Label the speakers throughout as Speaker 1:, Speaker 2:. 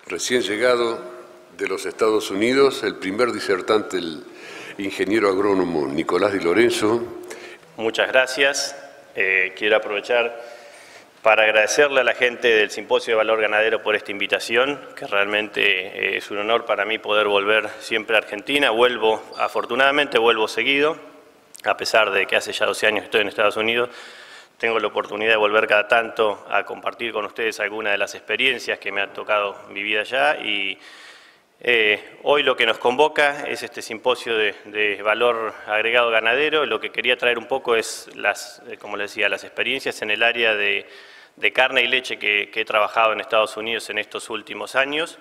Speaker 1: Recién llegado de los Estados Unidos, el primer disertante, el ingeniero agrónomo Nicolás Di Lorenzo.
Speaker 2: Muchas gracias. Quiero aprovechar para agradecerle a la gente del Simposio de Valor Ganadero por esta invitación, que realmente es un honor para mí poder volver siempre a Argentina. Afortunadamente vuelvo seguido, a pesar de que hace ya 12 años que estoy en Estados Unidos. Tengo la oportunidad de volver cada tanto a compartir con ustedes algunas de las experiencias que me ha tocado vivir allá y hoy lo que nos convoca es este simposio de valor agregado ganadero. Lo que quería traer un poco es, como les decía, las experiencias en el área de carne y leche que he trabajado en Estados Unidos en estos últimos años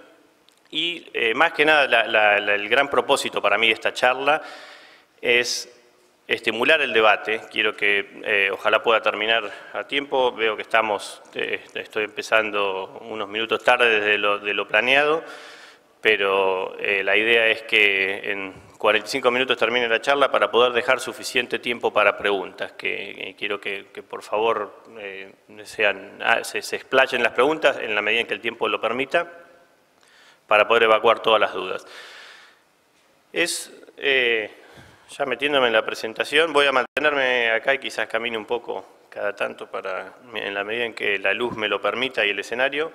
Speaker 2: y más que nada el gran propósito para mí de esta charla es estimular el debate. Quiero que ojalá pueda terminar a tiempo. Veo que estoy empezando unos minutos tarde de lo planeado, pero la idea es que en 45 minutos termine la charla para poder dejar suficiente tiempo para preguntas. Quiero que por favor se explayen las preguntas en la medida en que el tiempo lo permita para poder evacuar todas las dudas. Ya metiéndome en la presentación, voy a mantenerme acá y quizás camine un poco cada tanto en la medida en que la luz me lo permita y el escenario.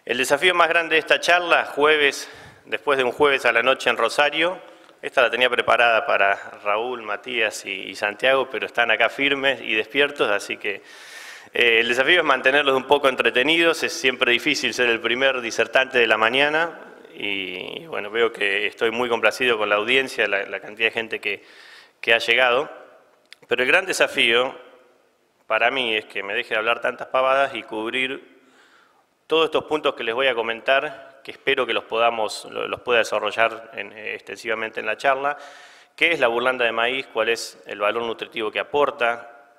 Speaker 2: El desafío más grande de esta charla, después de un jueves a la noche en Rosario, esta la tenía preparada para Raúl, Matías y Santiago, pero están acá firmes y despiertos, así que el desafío es mantenerlos un poco entretenidos. Es siempre difícil ser el primer disertante de la mañana. Y bueno, veo que estoy muy complacido con la audiencia, la cantidad de gente que ha llegado. Pero el gran desafío para mí es que me deje de hablar tantas pavadas y cubrir todos estos puntos que les voy a comentar, que espero que los pueda desarrollar extensivamente en la charla. ¿Qué es la burlanda de maíz? ¿Cuál es el valor nutritivo que aporta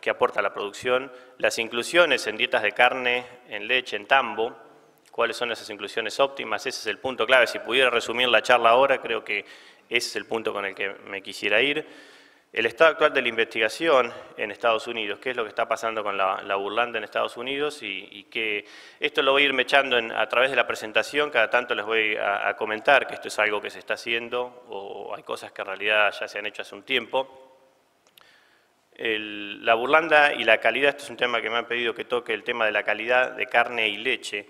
Speaker 2: a la producción? Las inclusiones en dietas de carne, en leche, en tambo. ¿Cuáles son esas inclusiones óptimas? Ese es el punto clave. Si pudiera resumir la charla ahora, creo que ese es el punto con el que me quisiera ir. El estado actual de la investigación en Estados Unidos, qué es lo que está pasando con la burlanda en Estados Unidos y que esto lo voy a ir mechando a través de la presentación. Cada tanto les voy a comentar que esto es algo que se está haciendo o hay cosas que en realidad ya se han hecho hace un tiempo. La burlanda y la calidad, esto es un tema que me han pedido que toque, el tema de la calidad de carne y leche.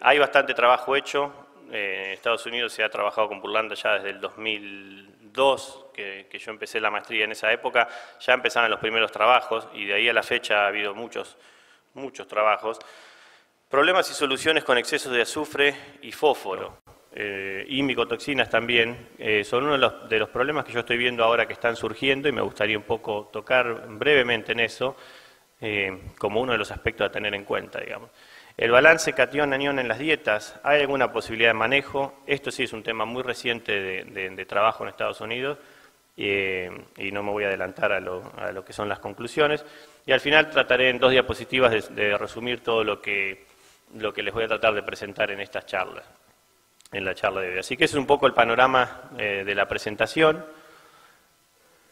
Speaker 2: Hay bastante trabajo hecho. En Estados Unidos se ha trabajado con burlanda ya desde el 2002, que yo empecé la maestría en esa época. Ya empezaron los primeros trabajos y de ahí a la fecha ha habido muchos trabajos. Problemas y soluciones con excesos de azufre y fósforo y micotoxinas también son uno de los problemas que yo estoy viendo ahora que están surgiendo y me gustaría un poco tocar brevemente en eso como uno de los aspectos a tener en cuenta, digamos. El balance catión-anión en las dietas, ¿hay alguna posibilidad de manejo? Esto sí es un tema muy reciente de trabajo en Estados Unidos y no me voy a adelantar a lo que son las conclusiones. Y al final trataré en 2 diapositivas de resumir todo lo que les voy a tratar de presentar en estas charlas, en la charla de hoy. Así que ese es un poco el panorama de la presentación.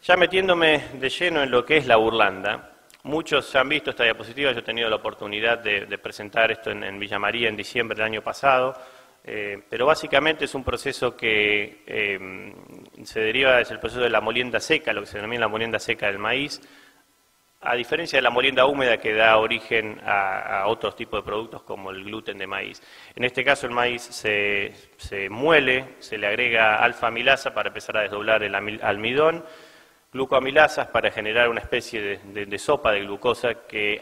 Speaker 2: Ya metiéndome de lleno en lo que es la burlanda. Muchos ya han visto esta diapositiva, yo he tenido la oportunidad de presentar esto en Villa María en diciembre del año pasado, pero básicamente es un proceso que se deriva desde el proceso de la molienda seca, lo que se denomina la molienda seca del maíz, a diferencia de la molienda húmeda que da origen a otros tipos de productos como el gluten de maíz. En este caso el maíz se muele, se le agrega alfa-amilasa para empezar a desdoblar el almidón, glucoamilasas para generar una especie de sopa de glucosa que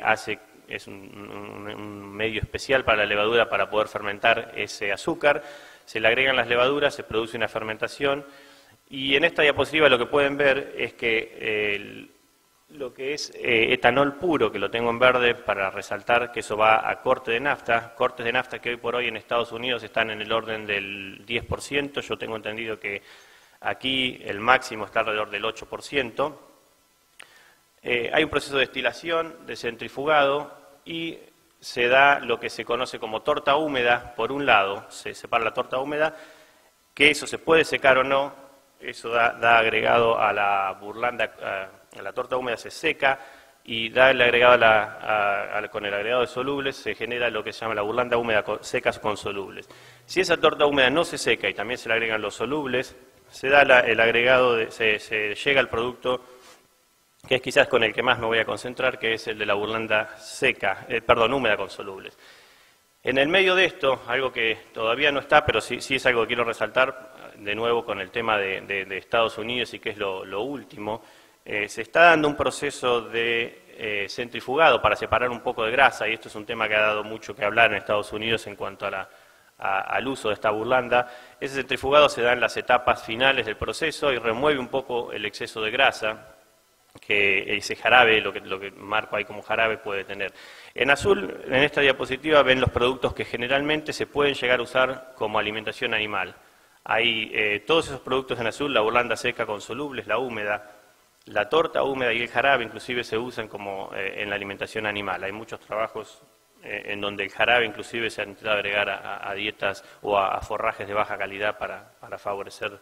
Speaker 2: es un medio especial para la levadura para poder fermentar ese azúcar. Se le agregan las levaduras, se produce una fermentación y en esta diapositiva lo que pueden ver es que lo que es etanol puro, que lo tengo en verde para resaltar que eso va a cortes de nafta que hoy por hoy en Estados Unidos están en el orden del 10%, yo tengo entendido que aquí el máximo está alrededor del 8%. Hay un proceso de destilación, de centrifugado y se da lo que se conoce como torta húmeda. Por un lado, se separa la torta húmeda, que eso se puede secar o no, eso da agregado a la burlanda, a la torta húmeda se seca, y da el agregado con el agregado de solubles se genera lo que se llama la burlanda húmeda seca con solubles. Si esa torta húmeda no se seca y también se le agregan los solubles, se da el agregado, se llega al producto que es quizás con el que más me voy a concentrar, que es el de la burlanda húmeda con solubles. En el medio de esto, algo que todavía no está, pero sí es algo que quiero resaltar, de nuevo con el tema de Estados Unidos y que es lo último, se está dando un proceso de centrifugado para separar un poco de grasa, y esto es un tema que ha dado mucho que hablar en Estados Unidos en cuanto al uso de esta burlanda. Ese centrifugado se da en las etapas finales del proceso y remueve un poco el exceso de grasa que ese jarabe, lo que marco ahí como jarabe, puede tener. En azul, en esta diapositiva, ven los productos que generalmente se pueden llegar a usar como alimentación animal. Hay todos esos productos en azul, la burlanda seca con solubles, la húmeda, la torta húmeda y el jarabe inclusive se usan como en la alimentación animal. Hay muchos trabajos en donde el jarabe inclusive se ha intentado agregar a dietas o a forrajes de baja calidad para favorecer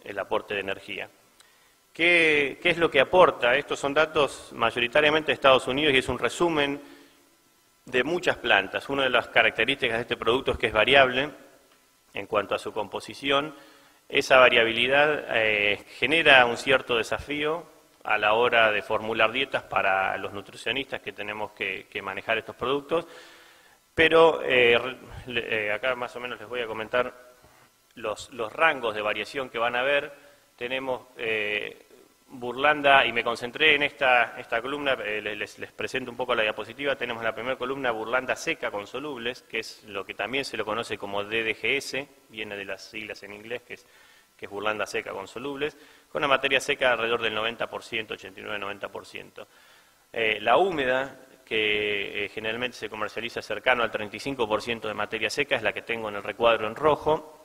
Speaker 2: el aporte de energía. ¿Qué es lo que aporta? Estos son datos mayoritariamente de Estados Unidos y es un resumen de muchas plantas. Una de las características de este producto es que es variable en cuanto a su composición. Esa variabilidad genera un cierto desafío a la hora de formular dietas para los nutricionistas que tenemos que manejar estos productos, pero acá más o menos les voy a comentar los rangos de variación que van a haber. Tenemos burlanda, y me concentré en esta columna, les presento un poco la diapositiva. Tenemos la primera columna, burlanda seca con solubles, que es lo que también se lo conoce como DDGS, viene de las siglas en inglés, que es burlanda seca con solubles, con una materia seca alrededor del 90%, 89-90%. La húmeda, que generalmente se comercializa cercano al 35% de materia seca, es la que tengo en el recuadro en rojo.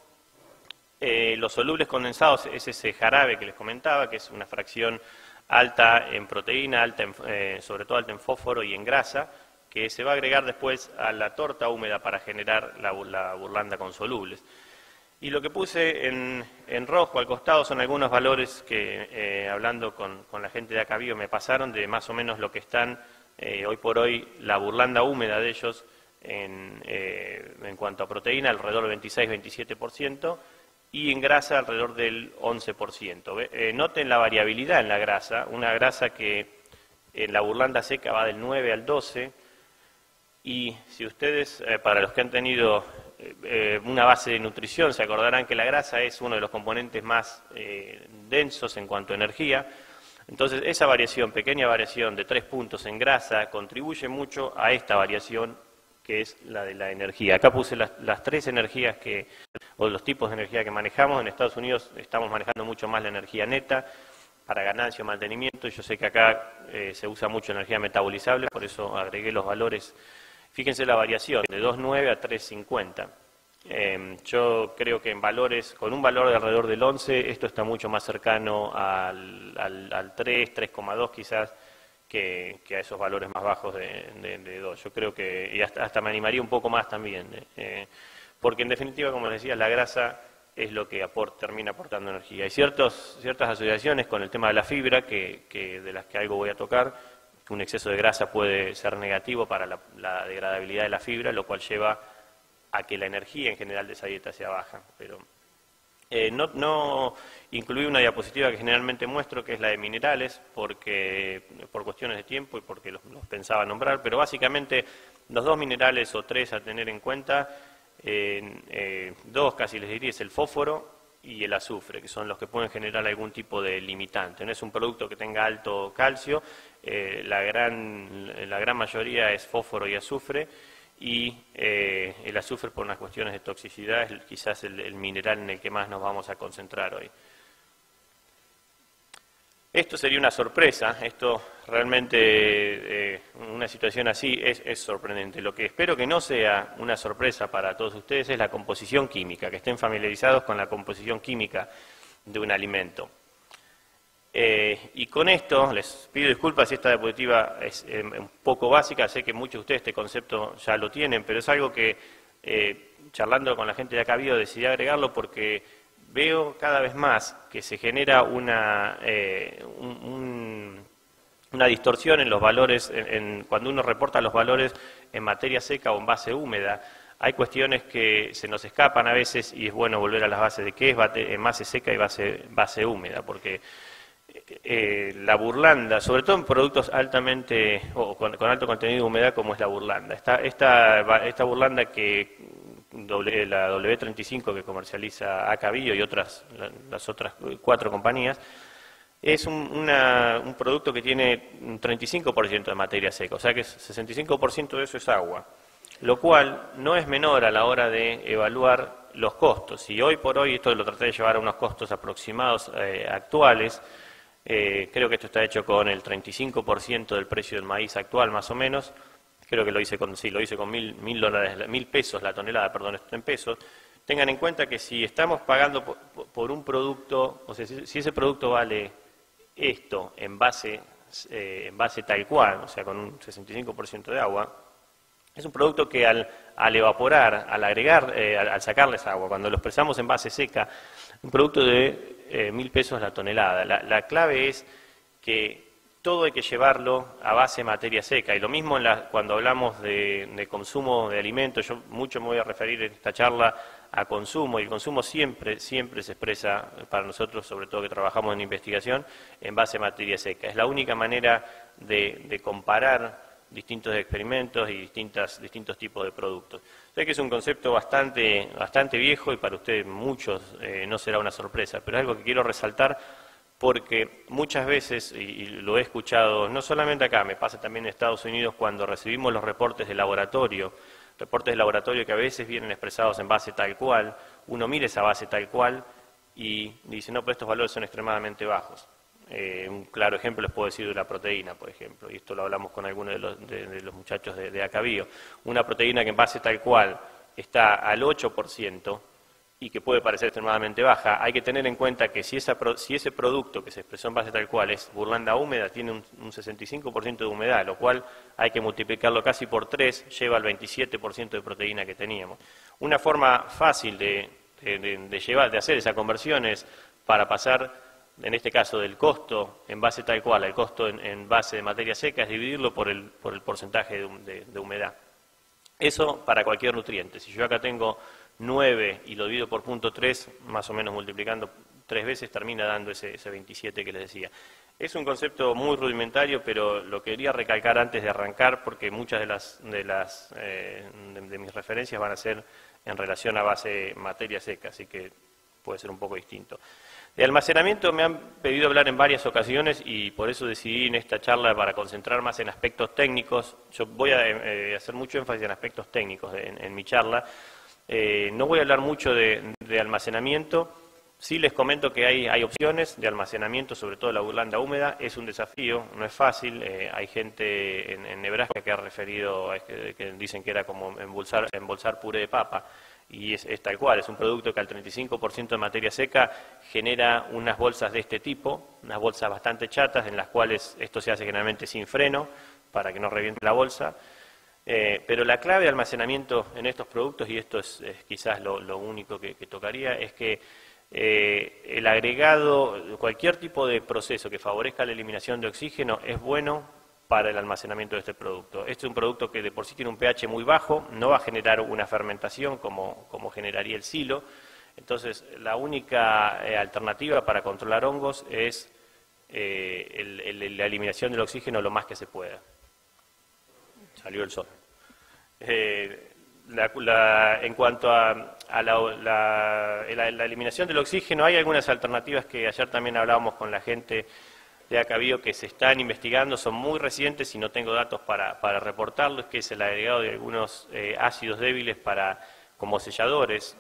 Speaker 2: Los solubles condensados es ese jarabe que les comentaba, que es una fracción alta en proteína, sobre todo alta en fósforo y en grasa, que se va a agregar después a la torta húmeda para generar la burlanda con solubles. Y lo que puse en rojo al costado son algunos valores que, hablando con la gente de Acabio, me pasaron de más o menos lo que están hoy por hoy la burlanda húmeda de ellos en cuanto a proteína, alrededor del 26-27%, y en grasa alrededor del 11%. Noten la variabilidad en la grasa, una grasa que en la burlanda seca va del 9 al 12, y si ustedes, para los que han tenido una base de nutrición, se acordarán que la grasa es uno de los componentes más densos en cuanto a energía. Entonces esa variación, pequeña variación de 3 puntos en grasa, contribuye mucho a esta variación que es la de la energía. Acá puse las 3 energías o los tipos de energía que manejamos. En Estados Unidos estamos manejando mucho más la energía neta para ganancia o mantenimiento. Yo sé que acá se usa mucho energía metabolizable, por eso agregué los valores. Fíjense la variación, de 2,9 a 3,50. Yo creo que en valores, con un valor de alrededor del 11, esto está mucho más cercano al 3, 3,2 quizás, que a esos valores más bajos de 2. Yo creo que, y hasta me animaría un poco más también, porque en definitiva, como les decía, la grasa es lo que termina aportando energía. Hay ciertas asociaciones con el tema de la fibra, de las que algo voy a tocar, que un exceso de grasa puede ser negativo para la degradabilidad de la fibra, lo cual lleva a que la energía en general de esa dieta sea baja. Pero no incluí una diapositiva que generalmente muestro, que es la de minerales, por cuestiones de tiempo y porque los pensaba nombrar, pero básicamente los 2 minerales o 3 a tener en cuenta, 2 casi les diría, es el fósforo y el azufre, que son los que pueden generar algún tipo de limitante. No es un producto que tenga alto calcio, la gran mayoría es fósforo y azufre, y el azufre, por unas cuestiones de toxicidad, es quizás el mineral en el que más nos vamos a concentrar hoy. Esto sería una sorpresa, esto realmente, una situación así es sorprendente. Lo que espero que no sea una sorpresa para todos ustedes es la composición química, que estén familiarizados con la composición química de un alimento. Y con esto, les pido disculpas si esta diapositiva es un poco básica, sé que muchos de ustedes este concepto ya lo tienen, pero es algo que, charlando con la gente de Acabio, decidí agregarlo porque veo cada vez más que se genera un una distorsión en los valores, cuando uno reporta los valores en materia seca o en base húmeda. Hay cuestiones que se nos escapan a veces y es bueno volver a las bases de qué es en base seca y base húmeda, porque la burlanda, sobre todo en productos altamente o con alto contenido de humedad como es la burlanda. Esta burlanda la W35 que comercializa Acabio y las otras 4 compañías, es un producto que tiene un 35% de materia seca, o sea que 65% de eso es agua, lo cual no es menor a la hora de evaluar los costos. Y hoy por hoy, esto lo traté de llevar a unos costos aproximados actuales, creo que esto está hecho con el 35% del precio del maíz actual, más o menos. Creo que lo hice con $1.000 pesos la tonelada, perdón, esto en pesos. Tengan en cuenta que si estamos pagando por un producto, o sea, si ese producto vale esto en base tal cual, o sea, con un 65% de agua, es un producto que al evaporar, al agregar, al sacarles agua, cuando lo expresamos en base seca, un producto de 1.000 pesos la tonelada. La clave es que todo hay que llevarlo a base materia seca. Y lo mismo cuando hablamos de consumo de alimentos, yo mucho me voy a referir en esta charla a consumo, y el consumo siempre se expresa para nosotros, sobre todo que trabajamos en investigación, en base a materia seca. Es la única manera de comparar distintos experimentos y distintos tipos de productos. Sé que es un concepto bastante viejo y para ustedes muchos no será una sorpresa, pero es algo que quiero resaltar porque muchas veces, y lo he escuchado no solamente acá, me pasa también en Estados Unidos cuando recibimos los reportes de laboratorio que a veces vienen expresados en base tal cual, uno mira esa base tal cual y dice, no, pero estos valores son extremadamente bajos. Un claro ejemplo les puedo decir de la proteína, por ejemplo, y esto lo hablamos con algunos de los muchachos de Acabio. Una proteína que en base tal cual está al 8% y que puede parecer extremadamente baja, hay que tener en cuenta que si ese producto que se expresó en base tal cual es burlanda húmeda, tiene un 65% de humedad, lo cual hay que multiplicarlo casi por 3, lleva al 27% de proteína que teníamos. Una forma fácil de hacer esa conversión es para pasar, en este caso del costo en base tal cual, el costo en base de materia seca, es dividirlo por el porcentaje de humedad. Eso para cualquier nutriente. Si yo acá tengo 9 y lo divido por 0.3, más o menos multiplicando 3 veces, termina dando ese 27 que les decía. Es un concepto muy rudimentario, pero lo quería recalcar antes de arrancar, porque muchas de mis referencias van a ser en relación a base materia seca, así que puede ser un poco distinto. De almacenamiento me han pedido hablar en varias ocasiones y por eso decidí en esta charla para concentrar más en aspectos técnicos. Yo voy a hacer mucho énfasis en aspectos técnicos en mi charla. No voy a hablar mucho de almacenamiento. Sí les comento que hay opciones de almacenamiento, sobre todo la burlanda húmeda. Es un desafío, no es fácil. Hay gente en Nebraska que ha referido, que dicen que era como embolsar puré de papa. Y es tal cual, es un producto que al 35% de materia seca genera unas bolsas de este tipo, unas bolsas bastante chatas, en las cuales esto se hace generalmente sin freno, para que no reviente la bolsa. Pero la clave de almacenamiento en estos productos, y esto es quizás lo único que tocaría, es que el agregado, cualquier tipo de proceso que favorezca la eliminación de oxígeno es bueno para el almacenamiento de este producto. Este es un producto que de por sí tiene un pH muy bajo, no va a generar una fermentación como generaría el silo. Entonces, la única alternativa para controlar hongos es la eliminación del oxígeno lo más que se pueda. Salió el sol. En cuanto a la eliminación del oxígeno, hay algunas alternativas que ayer también hablábamos con la gente de Acabio que se están investigando, son muy recientes y no tengo datos para reportarlos, que es el agregado de algunos ácidos débiles como selladores,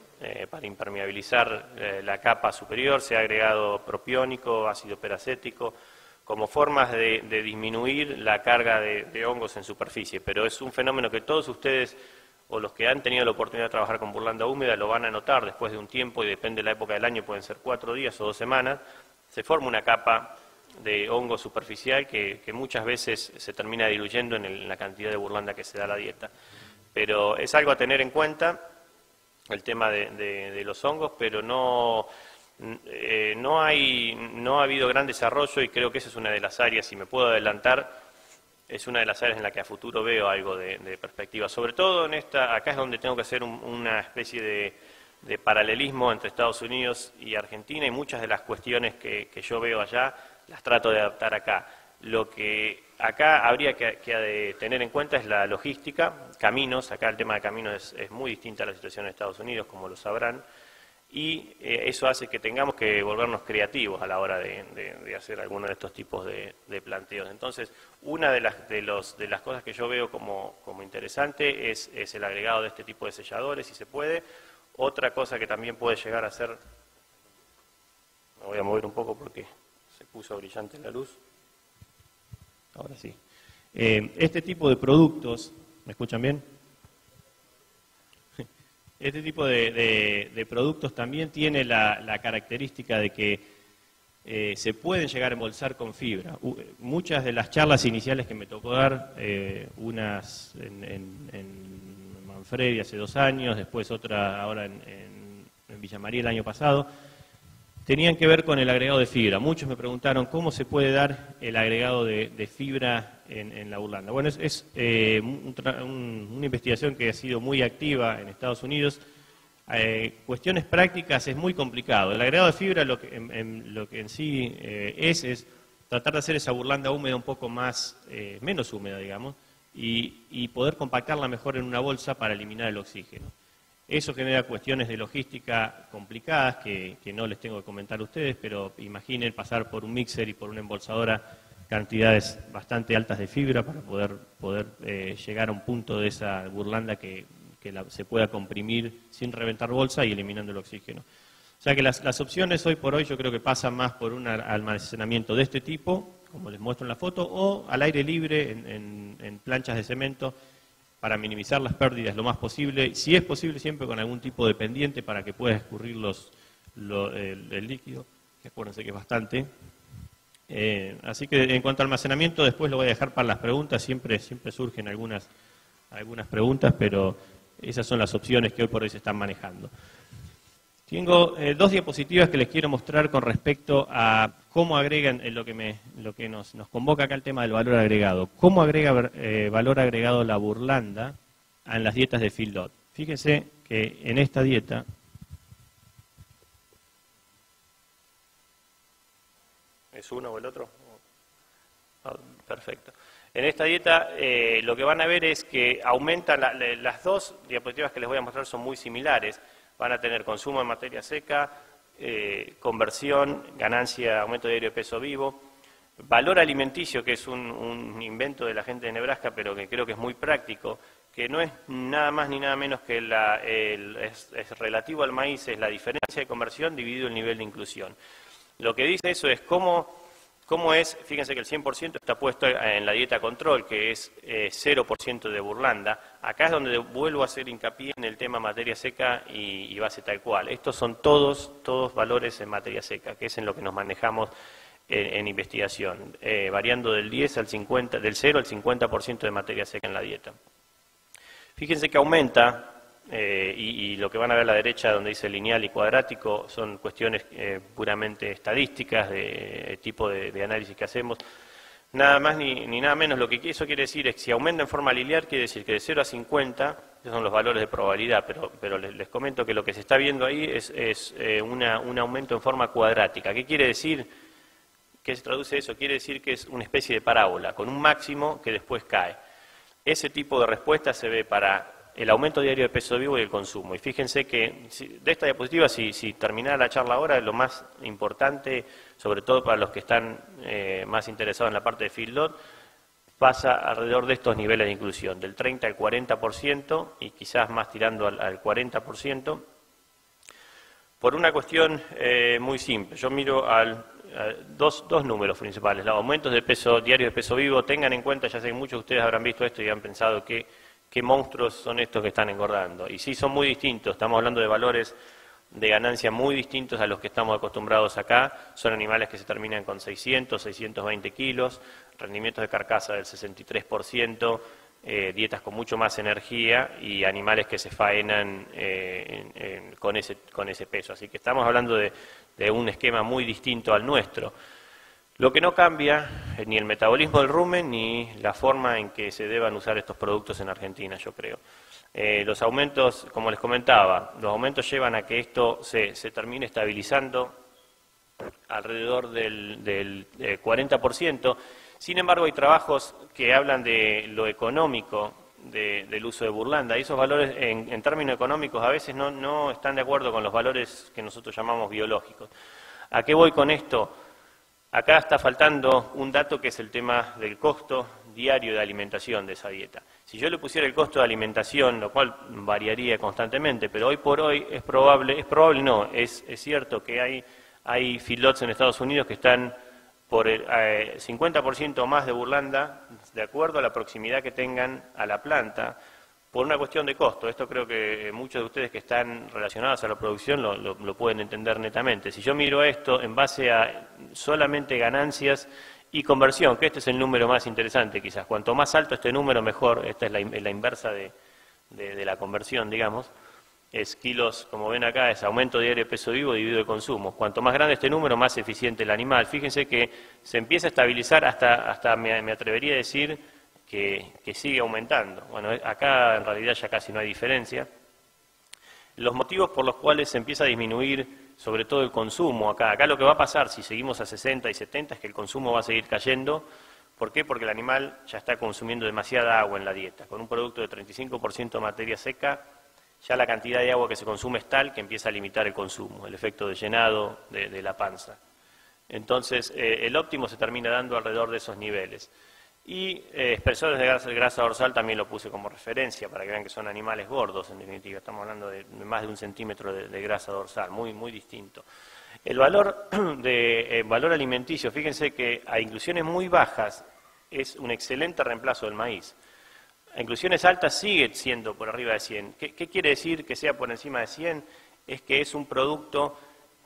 Speaker 2: para impermeabilizar la capa superior. Se ha agregado propiónico, ácido peracético, como formas de disminuir la carga de hongos en superficie, pero es un fenómeno que todos ustedes o los que han tenido la oportunidad de trabajar con burlanda húmeda lo van a notar después de un tiempo, y depende de la época del año, pueden ser 4 días o 2 semanas, se forma una capa de hongo superficial que muchas veces se termina diluyendo en la cantidad de burlanda que se da a la dieta. Pero es algo a tener en cuenta, el tema de los hongos, pero no no ha habido gran desarrollo y creo que esa es una de las áreas, si me puedo adelantar, es una de las áreas en la que a futuro veo algo de perspectiva. Sobre todo acá es donde tengo que hacer una especie de paralelismo entre Estados Unidos y Argentina, y muchas de las cuestiones que yo veo allá las trato de adaptar acá. Lo que acá habría que tener en cuenta es la logística, caminos. Acá el tema de caminos es muy distinta a la situación en Estados Unidos, como lo sabrán, y eso hace que tengamos que volvernos creativos a la hora de hacer alguno de estos tipos de planteos. Entonces, una de las cosas que yo veo como interesante es el agregado de este tipo de selladores, si se puede. Otra cosa que también puede llegar a ser, me voy a mover un poco porque se puso brillante la luz. Ahora sí. Este tipo de productos, ¿me escuchan bien? Este tipo de productos también tiene la característica de que se pueden llegar a embolsar con fibra. Muchas de las charlas iniciales que me tocó dar, unas en Manfredi hace 2 años, después otra ahora en Villa María el año pasado, tenían que ver con el agregado de fibra. Muchos me preguntaron cómo se puede dar el agregado de fibra en la burlanda. Bueno, es una investigación que ha sido muy activa en Estados Unidos. Cuestiones prácticas es muy complicado. El agregado de fibra lo que en sí es tratar de hacer esa burlanda húmeda un poco menos húmeda, digamos, y poder compactarla mejor en una bolsa para eliminar el oxígeno. Eso genera cuestiones de logística complicadas que no les tengo que comentar a ustedes, pero imaginen pasar por un mixer y por una embolsadora cantidades bastante altas de fibra para poder llegar a un punto de esa burlanda que se pueda comprimir sin reventar bolsa y eliminando el oxígeno. O sea que las opciones hoy por hoy yo creo que pasan más por un almacenamiento de este tipo, como les muestro en la foto, o al aire libre en planchas de cemento, para minimizar las pérdidas lo más posible, si es posible siempre con algún tipo de pendiente para que pueda escurrir el líquido, que acuérdense que es bastante. Así que en cuanto a almacenamiento, después lo voy a dejar para las preguntas, siempre surgen algunas preguntas, pero esas son las opciones que hoy por hoy se están manejando. Tengo 2 diapositivas que les quiero mostrar con respecto a cómo agregan lo que nos convoca acá el tema del valor agregado. ¿Cómo agrega valor agregado la burlanda en las dietas de feedlot? Fíjense que en esta dieta, ¿es uno o el otro? Oh, perfecto. En esta dieta lo que van a ver es que aumentan, las 2 diapositivas que les voy a mostrar son muy similares. Van a tener consumo de materia seca, conversión, ganancia, aumento de diario de peso vivo, valor alimenticio, que es un invento de la gente de Nebraska, pero que creo que es muy práctico, que no es nada más ni nada menos que es relativo al maíz, es la diferencia de conversión dividido el nivel de inclusión. Lo que dice eso es cómo es, fíjense que el 100% está puesto en la dieta control, que es 0% de burlanda. Acá es donde vuelvo a hacer hincapié en el tema materia seca y base tal cual. Estos son todos valores en materia seca, que es en lo que nos manejamos en investigación, variando del 10 al 50, del 0 al 50% de materia seca en la dieta. Fíjense que aumenta, y lo que van a ver a la derecha donde dice lineal y cuadrático son cuestiones puramente estadísticas de tipo de análisis que hacemos. Nada más ni nada menos, lo que eso quiere decir es que si aumenta en forma lineal, quiere decir que de 0 a 50, esos son los valores de probabilidad, pero les comento que lo que se está viendo ahí es un aumento en forma cuadrática. ¿Qué quiere decir? ¿Qué se traduce eso? Quiere decir que es una especie de parábola, con un máximo que después cae. Ese tipo de respuesta se ve para el aumento diario de peso vivo y el consumo. Y fíjense que de esta diapositiva, si terminara la charla ahora, lo más importante, sobre todo para los que están más interesados en la parte de feedlot, pasa alrededor de estos niveles de inclusión, del 30 al 40% y quizás más tirando al 40%, por una cuestión muy simple. Yo miro dos números principales, los aumentos de peso diario de peso vivo. Tengan en cuenta, ya sé que muchos de ustedes habrán visto esto y han pensado qué monstruos son estos que están engordando. Y sí, son muy distintos, estamos hablando de valores de ganancia muy distintos a los que estamos acostumbrados acá. Son animales que se terminan con 600, 620 kilos, rendimientos de carcasa del 63%, dietas con mucho más energía y animales que se faenan con ese peso. Así que estamos hablando de de un esquema muy distinto al nuestro. Lo que no cambia ni el metabolismo del rumen ni la forma en que se deban usar estos productos en Argentina, yo creo. Los aumentos, como les comentaba, los aumentos llevan a que esto se termine estabilizando alrededor del 40%. Sin embargo, hay trabajos que hablan de lo económico del uso de burlanda, y esos valores en términos económicos a veces no están de acuerdo con los valores que nosotros llamamos biológicos. ¿A qué voy con esto? Acá está faltando un dato que es el tema del costo diario de alimentación de esa dieta. Si yo le pusiera el costo de alimentación, lo cual variaría constantemente, pero hoy por hoy es cierto que hay feedlots en Estados Unidos que están por el 50% más de burlanda, de acuerdo a la proximidad que tengan a la planta, por una cuestión de costo. Esto creo que muchos de ustedes que están relacionados a la producción lo pueden entender netamente. Si yo miro esto en base a solamente ganancias y conversión, que este es el número más interesante quizás, cuanto más alto este número mejor, esta es la inversa de la conversión, digamos, es kilos, como ven acá, es aumento diario de peso vivo dividido de consumo. Cuanto más grande este número, más eficiente el animal. Fíjense que se empieza a estabilizar hasta me atrevería a decir que sigue aumentando. Bueno, acá en realidad ya casi no hay diferencia. Los motivos por los cuales se empieza a disminuir sobre todo el consumo acá lo que va a pasar si seguimos a 60 y 70 es que el consumo va a seguir cayendo. ¿Por qué? Porque el animal ya está consumiendo demasiada agua en la dieta. Con un producto de 35% materia seca, ya la cantidad de agua que se consume es tal que empieza a limitar el consumo, el efecto de llenado de la panza. Entonces, el óptimo se termina dando alrededor de esos niveles. Y espesores de grasa dorsal también lo puse como referencia para que vean que son animales gordos, en definitiva. Estamos hablando de más de 1 centímetro de grasa dorsal, muy distinto. El valor valor alimenticio, fíjense que a inclusiones muy bajas es un excelente reemplazo del maíz. A inclusiones altas sigue siendo por arriba de 100. ¿Qué quiere decir que sea por encima de 100? Es que es un producto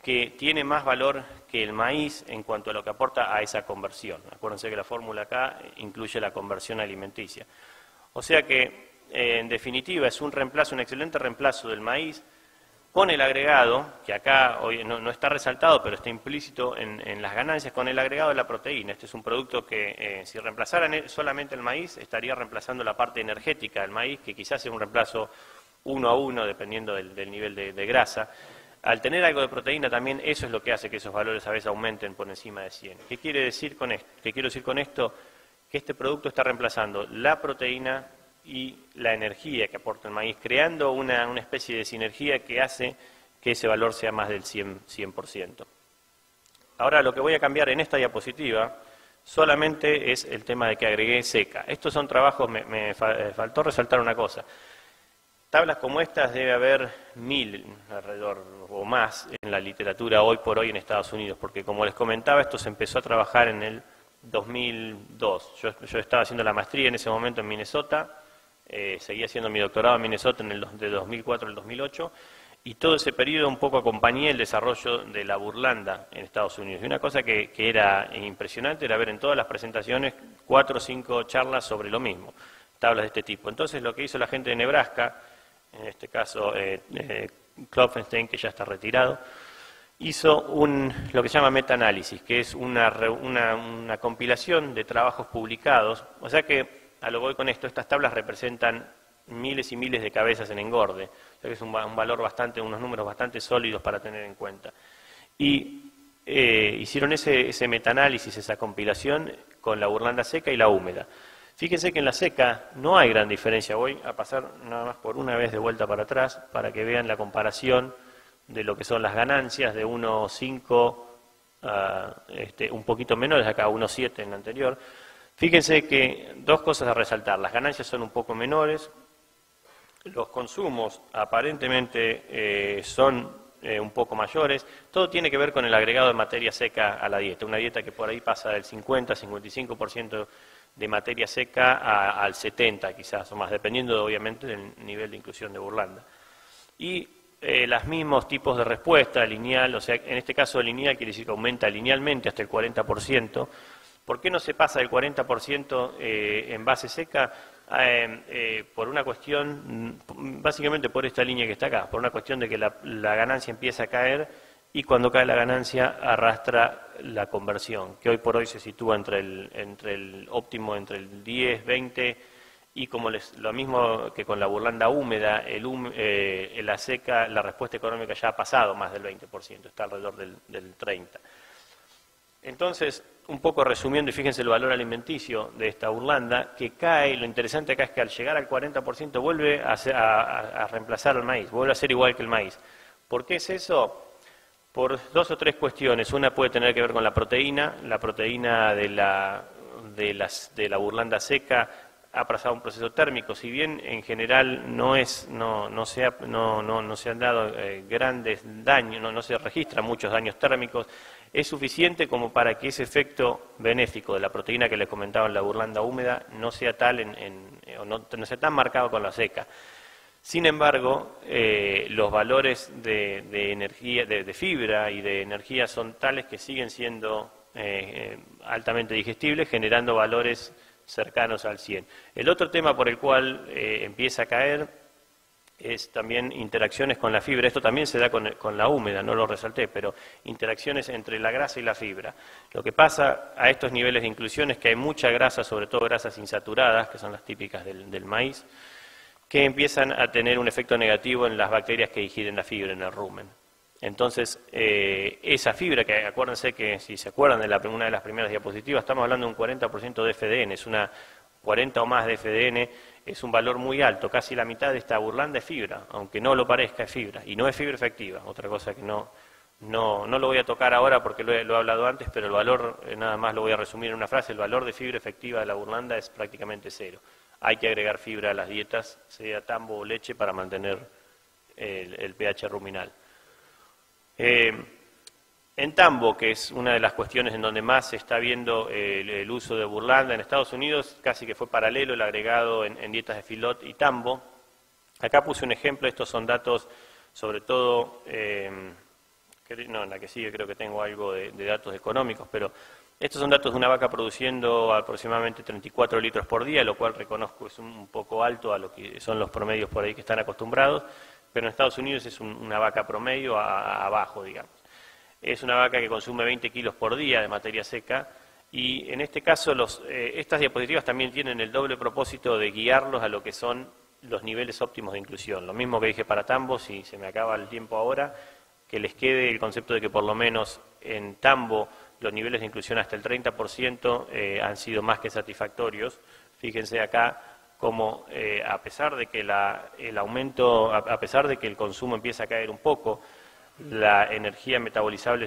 Speaker 2: que tiene más valor que el maíz en cuanto a lo que aporta a esa conversión. Acuérdense que la fórmula acá incluye la conversión alimenticia. O sea que, en definitiva, es un excelente reemplazo del maíz con el agregado, que acá hoy no está resaltado, pero está implícito en las ganancias, con el agregado de la proteína. Este es un producto que, si reemplazaran solamente el maíz, estaría reemplazando la parte energética del maíz, que quizás sea un reemplazo 1 a 1, dependiendo del nivel de grasa. Al tener algo de proteína también, eso es lo que hace que esos valores a veces aumenten por encima de 100. ¿Qué quiere decir con esto? ¿Qué quiero decir con esto? Que este producto está reemplazando la proteína y la energía que aporta el maíz, creando una especie de sinergia que hace que ese valor sea más del 100%. Ahora lo que voy a cambiar en esta diapositiva solamente es el tema de que agregué seca. Estos son trabajos, me faltó resaltar una cosa. Tablas como estas debe haber 1000 alrededor o más en la literatura hoy por hoy en Estados Unidos, porque como les comentaba, esto se empezó a trabajar en el 2002. Yo estaba haciendo la maestría en ese momento en Minnesota, seguía haciendo mi doctorado en Minnesota de 2004 al 2008, y todo ese periodo un poco acompañé el desarrollo de la burlanda en Estados Unidos. Y una cosa que era impresionante era ver en todas las presentaciones 4 o 5 charlas sobre lo mismo, tablas de este tipo. Entonces lo que hizo la gente de Nebraska, en este caso Klopfenstein, que ya está retirado, hizo lo que se llama meta-análisis, que es una compilación de trabajos publicados. O sea que, a lo que voy con esto, estas tablas representan miles y miles de cabezas en engorde. O sea que es un valor unos números bastante sólidos para tener en cuenta. Y hicieron ese meta-análisis, esa compilación, con la burlanda seca y la húmeda. Fíjense que en la seca no hay gran diferencia. Voy a pasar nada más por una vez de vuelta para atrás para que vean la comparación de lo que son las ganancias de 1,5 a un poquito menores, acá 1,7 en la anterior. Fíjense que dos cosas a resaltar. Las ganancias son un poco menores, los consumos aparentemente son un poco mayores. Todo tiene que ver con el agregado de materia seca a la dieta. Una dieta que por ahí pasa del 50-55% de materia seca al 70 quizás o más, dependiendo obviamente del nivel de inclusión de burlanda. Y los mismos tipos de respuesta, lineal, o sea, en este caso lineal quiere decir que aumenta linealmente hasta el 40%. ¿Por qué no se pasa del 40% en base seca? Por una cuestión, básicamente por esta línea que está acá, por una cuestión de que la ganancia empieza a caer y cuando cae la ganancia arrastra la conversión, que hoy por hoy se sitúa entre el óptimo, entre el 10, 20, y como lo mismo que con la burlanda húmeda, la seca, la respuesta económica ya ha pasado más del 20%, está alrededor del 30%. Entonces, un poco resumiendo, y fíjense el valor alimenticio de esta burlanda, que cae, lo interesante acá es que al llegar al 40% vuelve a reemplazar al maíz, vuelve a ser igual que el maíz. ¿Por qué es eso? Por dos o tres cuestiones. Una puede tener que ver con la proteína de la burlanda seca ha pasado un proceso térmico, si bien en general no se han dado grandes daños, no se registran muchos daños térmicos, es suficiente como para que ese efecto benéfico de la proteína que les comentaba en la burlanda húmeda no sea tal no sea tan marcado con la seca. Sin embargo, los valores de energía, de fibra y de energía son tales que siguen siendo altamente digestibles, generando valores cercanos al 100. El otro tema por el cual empieza a caer es también interacciones con la fibra. Esto también se da con la húmeda, no lo resalté, pero interacciones entre la grasa y la fibra. Lo que pasa a estos niveles de inclusión es que hay mucha grasa, sobre todo grasas insaturadas, que son las típicas del maíz, que empiezan a tener un efecto negativo en las bacterias que digieren la fibra en el rumen. Entonces, esa fibra, que acuérdense que si se acuerdan de una de las primeras diapositivas, estamos hablando de un 40% de FDN, es una 40 o más de FDN, es un valor muy alto, casi la mitad de esta burlanda es fibra, aunque no lo parezca, es fibra, y no es fibra efectiva, otra cosa que no lo voy a tocar ahora porque lo he hablado antes, pero el valor, nada más lo voy a resumir en una frase, el valor de fibra efectiva de la burlanda es prácticamente cero. Hay que agregar fibra a las dietas, sea tambo o leche, para mantener el pH ruminal. En tambo, que es una de las cuestiones en donde más se está viendo el uso de burlanda en Estados Unidos, casi que fue paralelo el agregado en dietas de filot y tambo. Acá puse un ejemplo, estos son datos sobre todo, en la que sigue creo que tengo algo de datos económicos, pero estos son datos de una vaca produciendo aproximadamente 34 litros por día, lo cual reconozco es un poco alto a lo que son los promedios por ahí que están acostumbrados, pero en Estados Unidos es una vaca promedio abajo, digamos. Es una vaca que consume 20 kilos por día de materia seca y en este caso estas diapositivas también tienen el doble propósito de guiarlos a lo que son los niveles óptimos de inclusión. Lo mismo que dije para tambo, si se me acaba el tiempo ahora, que les quede el concepto de que por lo menos en tambo los niveles de inclusión hasta el 30% han sido más que satisfactorios. Fíjense acá como a pesar de que el aumento, a pesar de que el consumo empieza a caer un poco, la energía metabolizable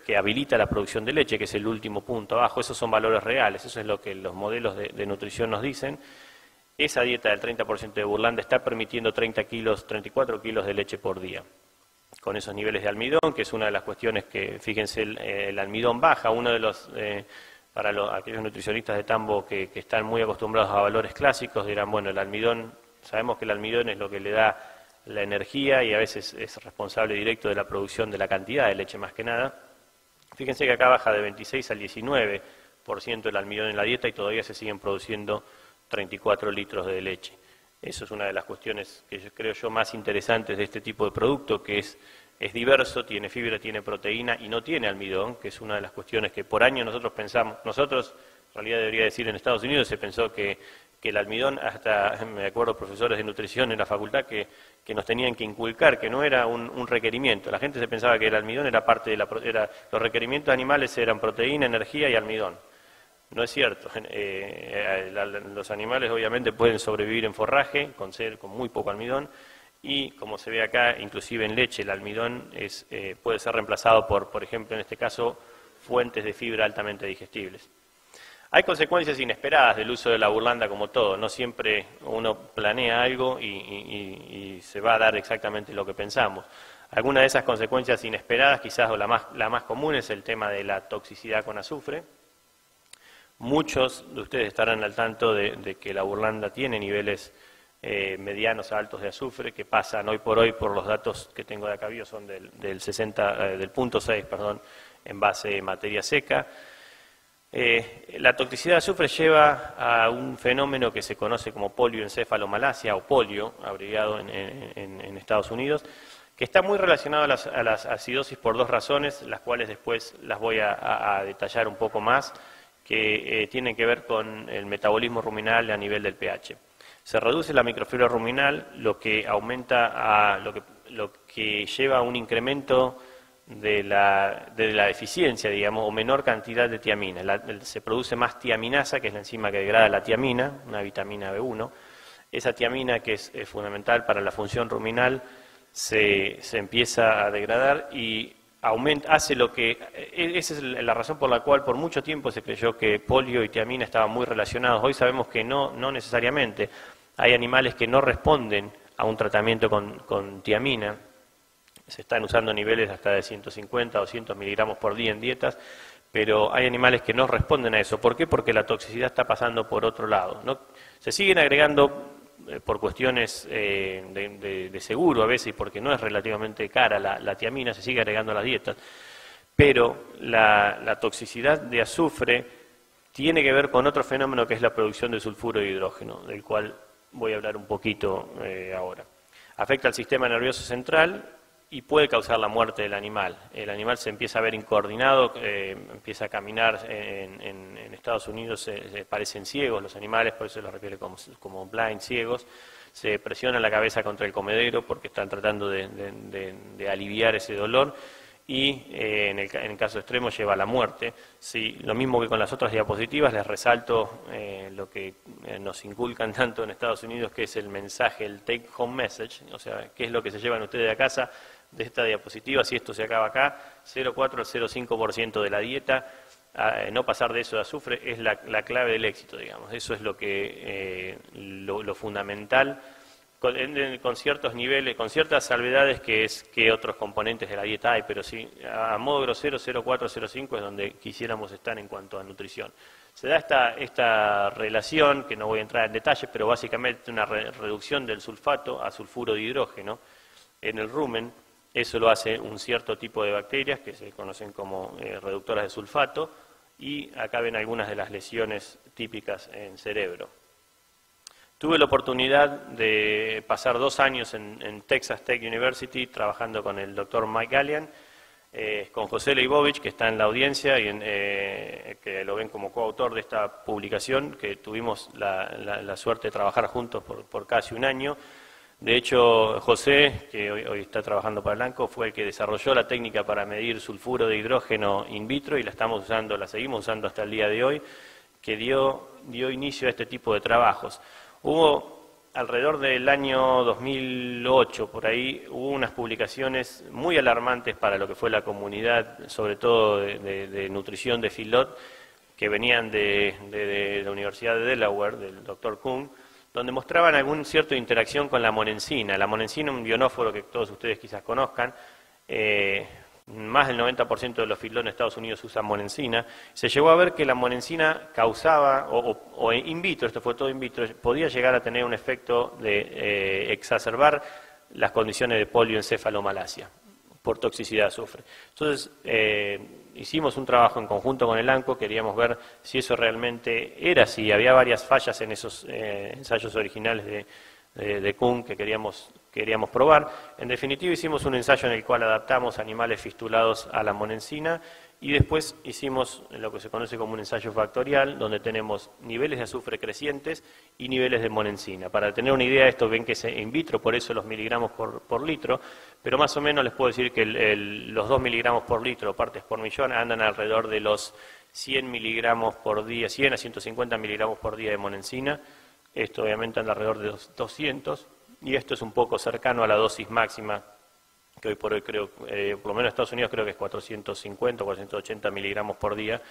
Speaker 2: que habilita la producción de leche, que es el último punto abajo, esos son valores reales, eso es lo que los modelos de nutrición nos dicen. Esa dieta del 30% de burlanda está permitiendo 34 kilos de leche por día. Con esos niveles de almidón, que es una de las cuestiones que, fíjense, el almidón baja, uno de los, para aquellos nutricionistas de tambo que están muy acostumbrados a valores clásicos, dirán, bueno, el almidón, sabemos que el almidón es lo que le da la energía y a veces es responsable directo de la producción de la cantidad de leche más que nada. Fíjense que acá baja de 26 al 19% el almidón en la dieta y todavía se siguen produciendo 34 litros de leche. Eso es una de las cuestiones que creo yo más interesantes de este tipo de producto, que es diverso, tiene fibra, tiene proteína y no tiene almidón, que es una de las cuestiones que por año nosotros pensamos, en realidad debería decir en Estados Unidos se pensó que el almidón, hasta me acuerdo profesores de nutrición en la facultad que nos tenían que inculcar, que no era un requerimiento. La gente se pensaba que el almidón era parte de los requerimientos animales eran proteína, energía y almidón. No es cierto. Los animales obviamente pueden sobrevivir en forraje con muy poco almidón y como se ve acá, inclusive en leche, el almidón puede ser reemplazado por ejemplo, en este caso, fuentes de fibra altamente digestibles. Hay consecuencias inesperadas del uso de la burlanda como todo. No siempre uno planea algo y se va a dar exactamente lo que pensamos. Alguna de esas consecuencias inesperadas, quizás o la más común, es el tema de la toxicidad con azufre. Muchos de ustedes estarán al tanto de que la burlanda tiene niveles medianos a altos de azufre, que pasan hoy por hoy, por los datos que tengo de acá, son del 0.6, en base de materia seca. La toxicidad de azufre lleva a un fenómeno que se conoce como polioencefalomalacia o polio, abreviado en Estados Unidos, que está muy relacionado a las acidosis por dos razones, las cuales después las voy a detallar un poco más, que tienen que ver con el metabolismo ruminal a nivel del pH. Se reduce la microflora ruminal, lo que aumenta lo que lleva a un incremento de la eficiencia, digamos, o menor cantidad de tiamina. Se produce más tiaminasa, que es la enzima que degrada la tiamina, una vitamina B1. Esa tiamina, que es fundamental para la función ruminal, se empieza a degradar y hace lo que... Esa es la razón por la cual por mucho tiempo se creyó que polio y tiamina estaban muy relacionados. Hoy sabemos que no necesariamente. Hay animales que no responden a un tratamiento con tiamina. Se están usando niveles hasta de 150 o 200 miligramos por día en dietas, pero hay animales que no responden a eso. ¿Por qué? Porque la toxicidad está pasando por otro lado, ¿no? Se siguen agregando por cuestiones de seguro a veces, y porque no es relativamente cara la tiamina, se sigue agregando a las dietas, pero la toxicidad de azufre tiene que ver con otro fenómeno que es la producción de sulfuro de hidrógeno, del cual voy a hablar un poquito ahora. Afecta al sistema nervioso central y puede causar la muerte del animal. El animal se empieza a ver incoordinado, empieza a caminar. En Estados Unidos se parecen ciegos los animales, por eso se los refiere como blind, ciegos. Se presiona la cabeza contra el comedero porque están tratando de aliviar ese dolor. Y en el caso extremo lleva a la muerte. Sí, lo mismo que con las otras diapositivas, les resalto lo que nos inculcan tanto en Estados Unidos, que es el mensaje, el take home message, o sea, qué es lo que se llevan ustedes a casa de esta diapositiva. Si esto se acaba acá, 0,4 al 0,5% de la dieta, no pasar de eso de azufre es la clave del éxito, digamos. Eso es lo fundamental. Con ciertos niveles, con ciertas salvedades que otros componentes de la dieta hay, pero sí, a modo grosero, 0,4, 0,5 es donde quisiéramos estar en cuanto a nutrición. Se da esta relación, que no voy a entrar en detalle, pero básicamente una reducción del sulfato a sulfuro de hidrógeno en el rumen. Eso lo hace un cierto tipo de bacterias que se conocen como reductoras de sulfato, y acá ven algunas de las lesiones típicas en cerebro. Tuve la oportunidad de pasar 2 años en Texas Tech University trabajando con el doctor Mike Gallian, con José Leibovich, que está en la audiencia y que lo ven como coautor de esta publicación, que tuvimos la suerte de trabajar juntos por casi un año. De hecho, José, que hoy está trabajando para Blanco, fue el que desarrolló la técnica para medir sulfuro de hidrógeno in vitro y la seguimos usando hasta el día de hoy, que dio inicio a este tipo de trabajos. Hubo, alrededor del año 2008, por ahí, hubo unas publicaciones muy alarmantes para lo que fue la comunidad, sobre todo de nutrición de Filot, que venían de la Universidad de Delaware, del Dr. Kuhn, donde mostraban algún cierto interacción con la monensina. La monensina, un ionóforo que todos ustedes quizás conozcan, más del 90% de los filones en Estados Unidos usan monensina. Se llegó a ver que la monensina causaba, o in vitro, esto fue todo in vitro, podía llegar a tener un efecto de exacerbar las condiciones de polioencefalomalacia por toxicidad de azufre. Entonces, hicimos un trabajo en conjunto con el ANCO, queríamos ver si eso realmente era así. Había varias fallas en esos ensayos originales de Kuhn que queríamos probar. En definitiva, hicimos un ensayo en el cual adaptamos animales fistulados a la monensina y después hicimos lo que se conoce como un ensayo factorial, donde tenemos niveles de azufre crecientes y niveles de monensina. Para tener una idea de esto, ven que es in vitro, por eso los miligramos por litro, pero más o menos les puedo decir que los 2 miligramos por litro, partes por millón, andan alrededor de los 100 miligramos por día, 100 a 150 miligramos por día de monensina. Esto obviamente anda alrededor de 200, y esto es un poco cercano a la dosis máxima, que hoy por hoy creo, por lo menos en Estados Unidos creo que es 450 o 480 miligramos por día.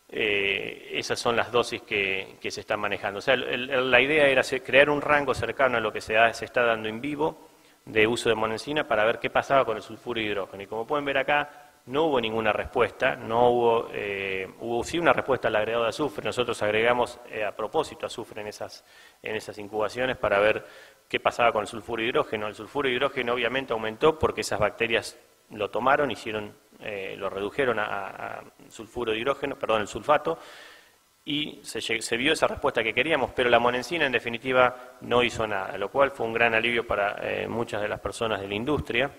Speaker 2: Esas son las dosis que se están manejando. O sea, la idea era crear un rango cercano a lo que se está dando en vivo de uso de monensina para ver qué pasaba con el sulfuro de hidrógeno. Y como pueden ver acá, no hubo ninguna respuesta, hubo sí una respuesta al agregado de azufre. Nosotros agregamos a propósito azufre en esas incubaciones para ver qué pasaba con el sulfuro de hidrógeno. El sulfuro de hidrógeno obviamente aumentó porque esas bacterias lo tomaron, lo redujeron a sulfuro de hidrógeno, perdón, el sulfato, y se vio esa respuesta que queríamos, pero la monensina en definitiva no hizo nada, lo cual fue un gran alivio para muchas de las personas de la industria.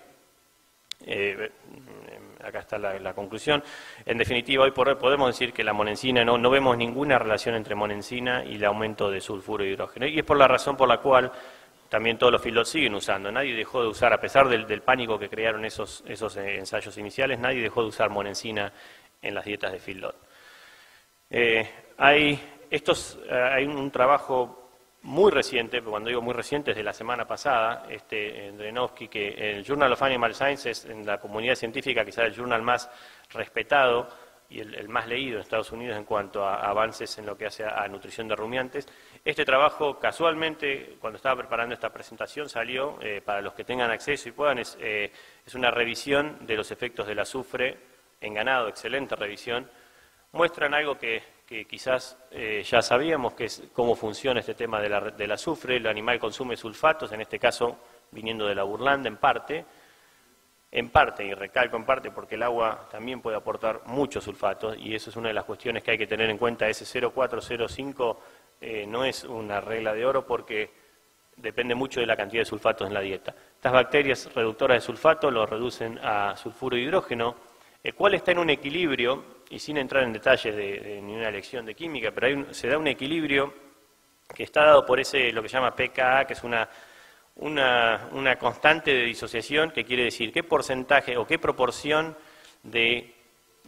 Speaker 2: Acá está la conclusión. En definitiva, hoy por hoy podemos decir que la monensina, no vemos ninguna relación entre monensina y el aumento de sulfuro de hidrógeno. Y es por la razón por la cual también todos los feedlots siguen usando. Nadie dejó de usar, a pesar del pánico que crearon esos ensayos iniciales, nadie dejó de usar monensina en las dietas de feedlot. Hay un trabajo muy reciente, cuando digo muy reciente es de la semana pasada, Drenovsky, que el Journal of Animal Sciences, en la comunidad científica quizás el journal más respetado y el más leído en Estados Unidos en cuanto a avances en lo que hace a nutrición de rumiantes. Este trabajo, casualmente, cuando estaba preparando esta presentación, salió, para los que tengan acceso y puedan, es una revisión de los efectos del azufre en ganado, excelente revisión. Muestran algo que quizás ya sabíamos, que es cómo funciona este tema del azufre. El animal consume sulfatos, en este caso viniendo de la burlanda en parte, y recalco en parte porque el agua también puede aportar muchos sulfatos, y eso es una de las cuestiones que hay que tener en cuenta. Ese 0,405 no es una regla de oro porque depende mucho de la cantidad de sulfatos en la dieta. Estas bacterias reductoras de sulfato lo reducen a sulfuro de hidrógeno, el cual está en un equilibrio, y sin entrar en detalles de ninguna lección de química, pero se da un equilibrio que está dado por lo que se llama pKa, que es una constante de disociación, que quiere decir qué porcentaje o qué proporción de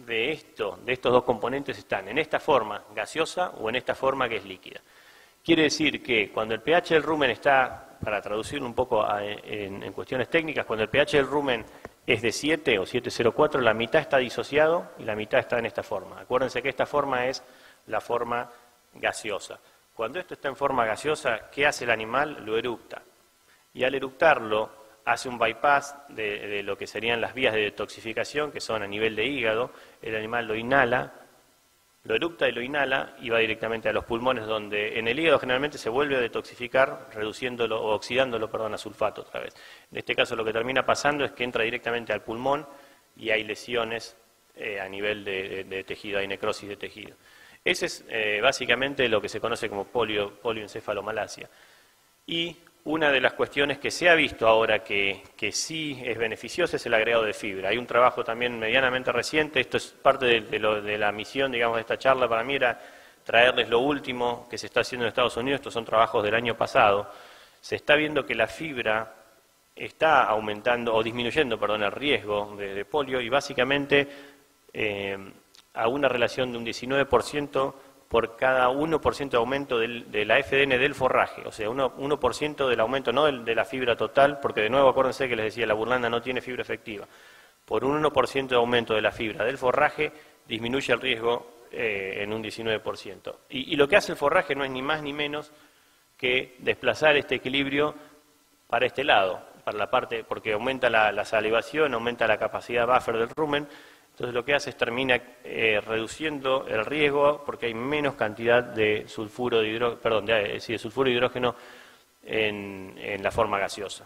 Speaker 2: estos dos componentes están en esta forma gaseosa o en esta forma que es líquida. Quiere decir que cuando el pH del rumen está, para traducirlo un poco en cuestiones técnicas, cuando el pH del rumen es de 7 o 7,04, la mitad está disociado y la mitad está en esta forma. Acuérdense que esta forma es la forma gaseosa. Cuando esto está en forma gaseosa, ¿qué hace el animal? Lo eructa. Y al eructarlo, hace un bypass de lo que serían las vías de detoxificación, que son a nivel de hígado. El animal lo inhala, lo eructa y lo inhala, y va directamente a los pulmones, donde en el hígado generalmente se vuelve a detoxificar, reduciéndolo o oxidándolo, a sulfato otra vez. En este caso lo que termina pasando es que entra directamente al pulmón y hay lesiones a nivel de tejido, hay necrosis de tejido. Ese es básicamente lo que se conoce como polioencefalomalacia. Y una de las cuestiones que se ha visto ahora que sí es beneficiosa es el agregado de fibra. Hay un trabajo también medianamente reciente, esto es parte de la misión, digamos, de esta charla. Para mí era traerles lo último que se está haciendo en Estados Unidos. Estos son trabajos del año pasado. Se está viendo que la fibra está aumentando o disminuyendo, el riesgo de polio, y básicamente a una relación de un 19% por cada 1% de aumento de la FDN del forraje, o sea, 1% del aumento, no de la fibra total, porque de nuevo acuérdense que les decía, la burlanda no tiene fibra efectiva. Por un 1% de aumento de la fibra del forraje, disminuye el riesgo en un 19%. Y lo que hace el forraje no es ni más ni menos que desplazar este equilibrio para este lado, para la parte, porque aumenta la salivación, aumenta la capacidad buffer del rumen. Entonces lo que hace es termina reduciendo el riesgo porque hay menos cantidad de sulfuro de hidrógeno en la forma gaseosa.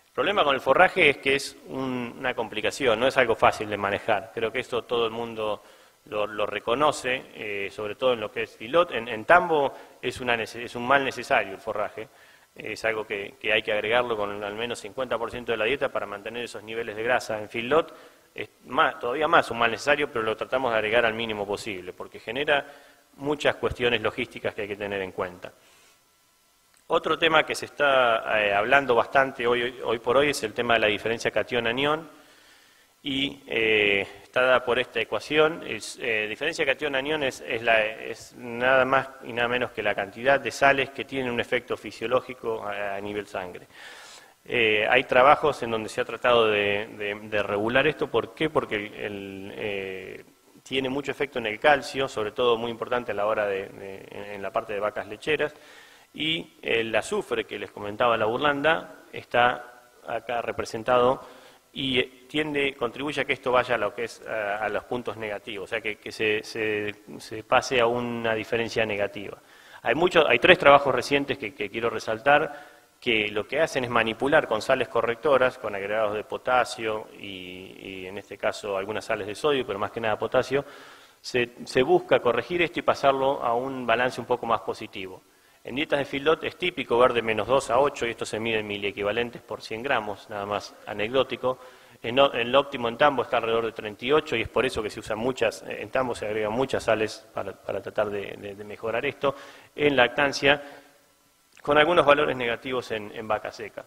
Speaker 2: El problema con el forraje es que es una complicación, no es algo fácil de manejar. Creo que esto todo el mundo lo reconoce, sobre todo en lo que es feedlot. En tambo es un mal necesario el forraje. Es algo que hay que agregarlo con al menos 50% de la dieta para mantener esos niveles de grasa. En feedlot es todavía más un mal necesario, pero lo tratamos de agregar al mínimo posible, porque genera muchas cuestiones logísticas que hay que tener en cuenta. Otro tema que se está hablando bastante hoy por hoy es el tema de la diferencia catión-anión, y está dada por esta ecuación. Diferencia catión-anión es nada más y nada menos que la cantidad de sales que tienen un efecto fisiológico a nivel sangre. Hay trabajos en donde se ha tratado de regular esto. ¿Por qué? Porque tiene mucho efecto en el calcio, sobre todo muy importante a la hora en la parte de vacas lecheras, y el azufre que les comentaba la burlanda está acá representado y contribuye a que esto vaya a lo que es a los puntos negativos, o sea que se pase a una diferencia negativa. Hay 3 trabajos recientes que quiero resaltar, que lo que hacen es manipular con sales correctoras, con agregados de potasio y en este caso algunas sales de sodio, pero más que nada potasio. Se busca corregir esto y pasarlo a un balance un poco más positivo. En dietas de feedlot es típico ver de -2 a 8, y esto se mide en miliequivalentes por 100 gramos, nada más anecdótico. el óptimo en tambo está alrededor de 38 y es por eso que se usan muchas, en tambo se agregan muchas sales para tratar de mejorar esto. En lactancia, con algunos valores negativos en vaca seca.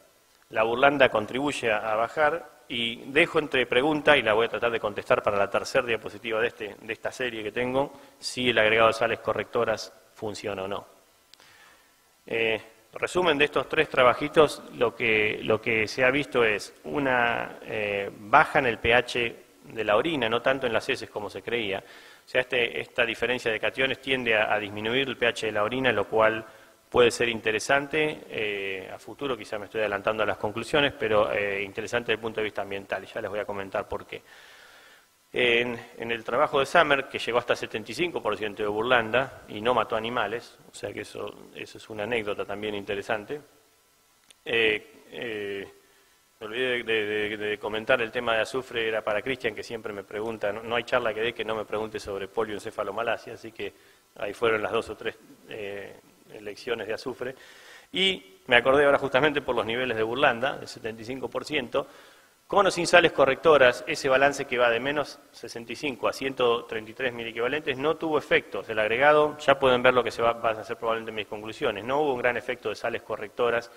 Speaker 2: La burlanda contribuye a bajar y dejo entre pregunta, y la voy a tratar de contestar para la tercera diapositiva de esta serie que tengo, si el agregado de sales correctoras funciona o no. Resumen de estos 3 trabajitos, lo que se ha visto es una baja en el pH de la orina, no tanto en las heces como se creía. O sea, esta diferencia de cationes tiende a disminuir el pH de la orina, lo cual puede ser interesante, a futuro quizá me estoy adelantando a las conclusiones, pero interesante desde el punto de vista ambiental, y ya les voy a comentar por qué. En el trabajo de Summer, que llegó hasta 75% de burlanda y no mató animales, o sea que eso es una anécdota también interesante. Me olvidé de comentar el tema de azufre, era para Cristian, que siempre me pregunta, no hay charla que dé que no me pregunte sobre polioencefalomalacia, así que ahí fueron las 2 o 3 lecciones de azufre. Y me acordé ahora justamente por los niveles de burlanda, del 75%, con o sin sales correctoras, ese balance que va de menos 65 a 133 miliequivalentes no tuvo efectos. El agregado, ya pueden ver lo que van a ser probablemente mis conclusiones, no hubo un gran efecto de sales correctoras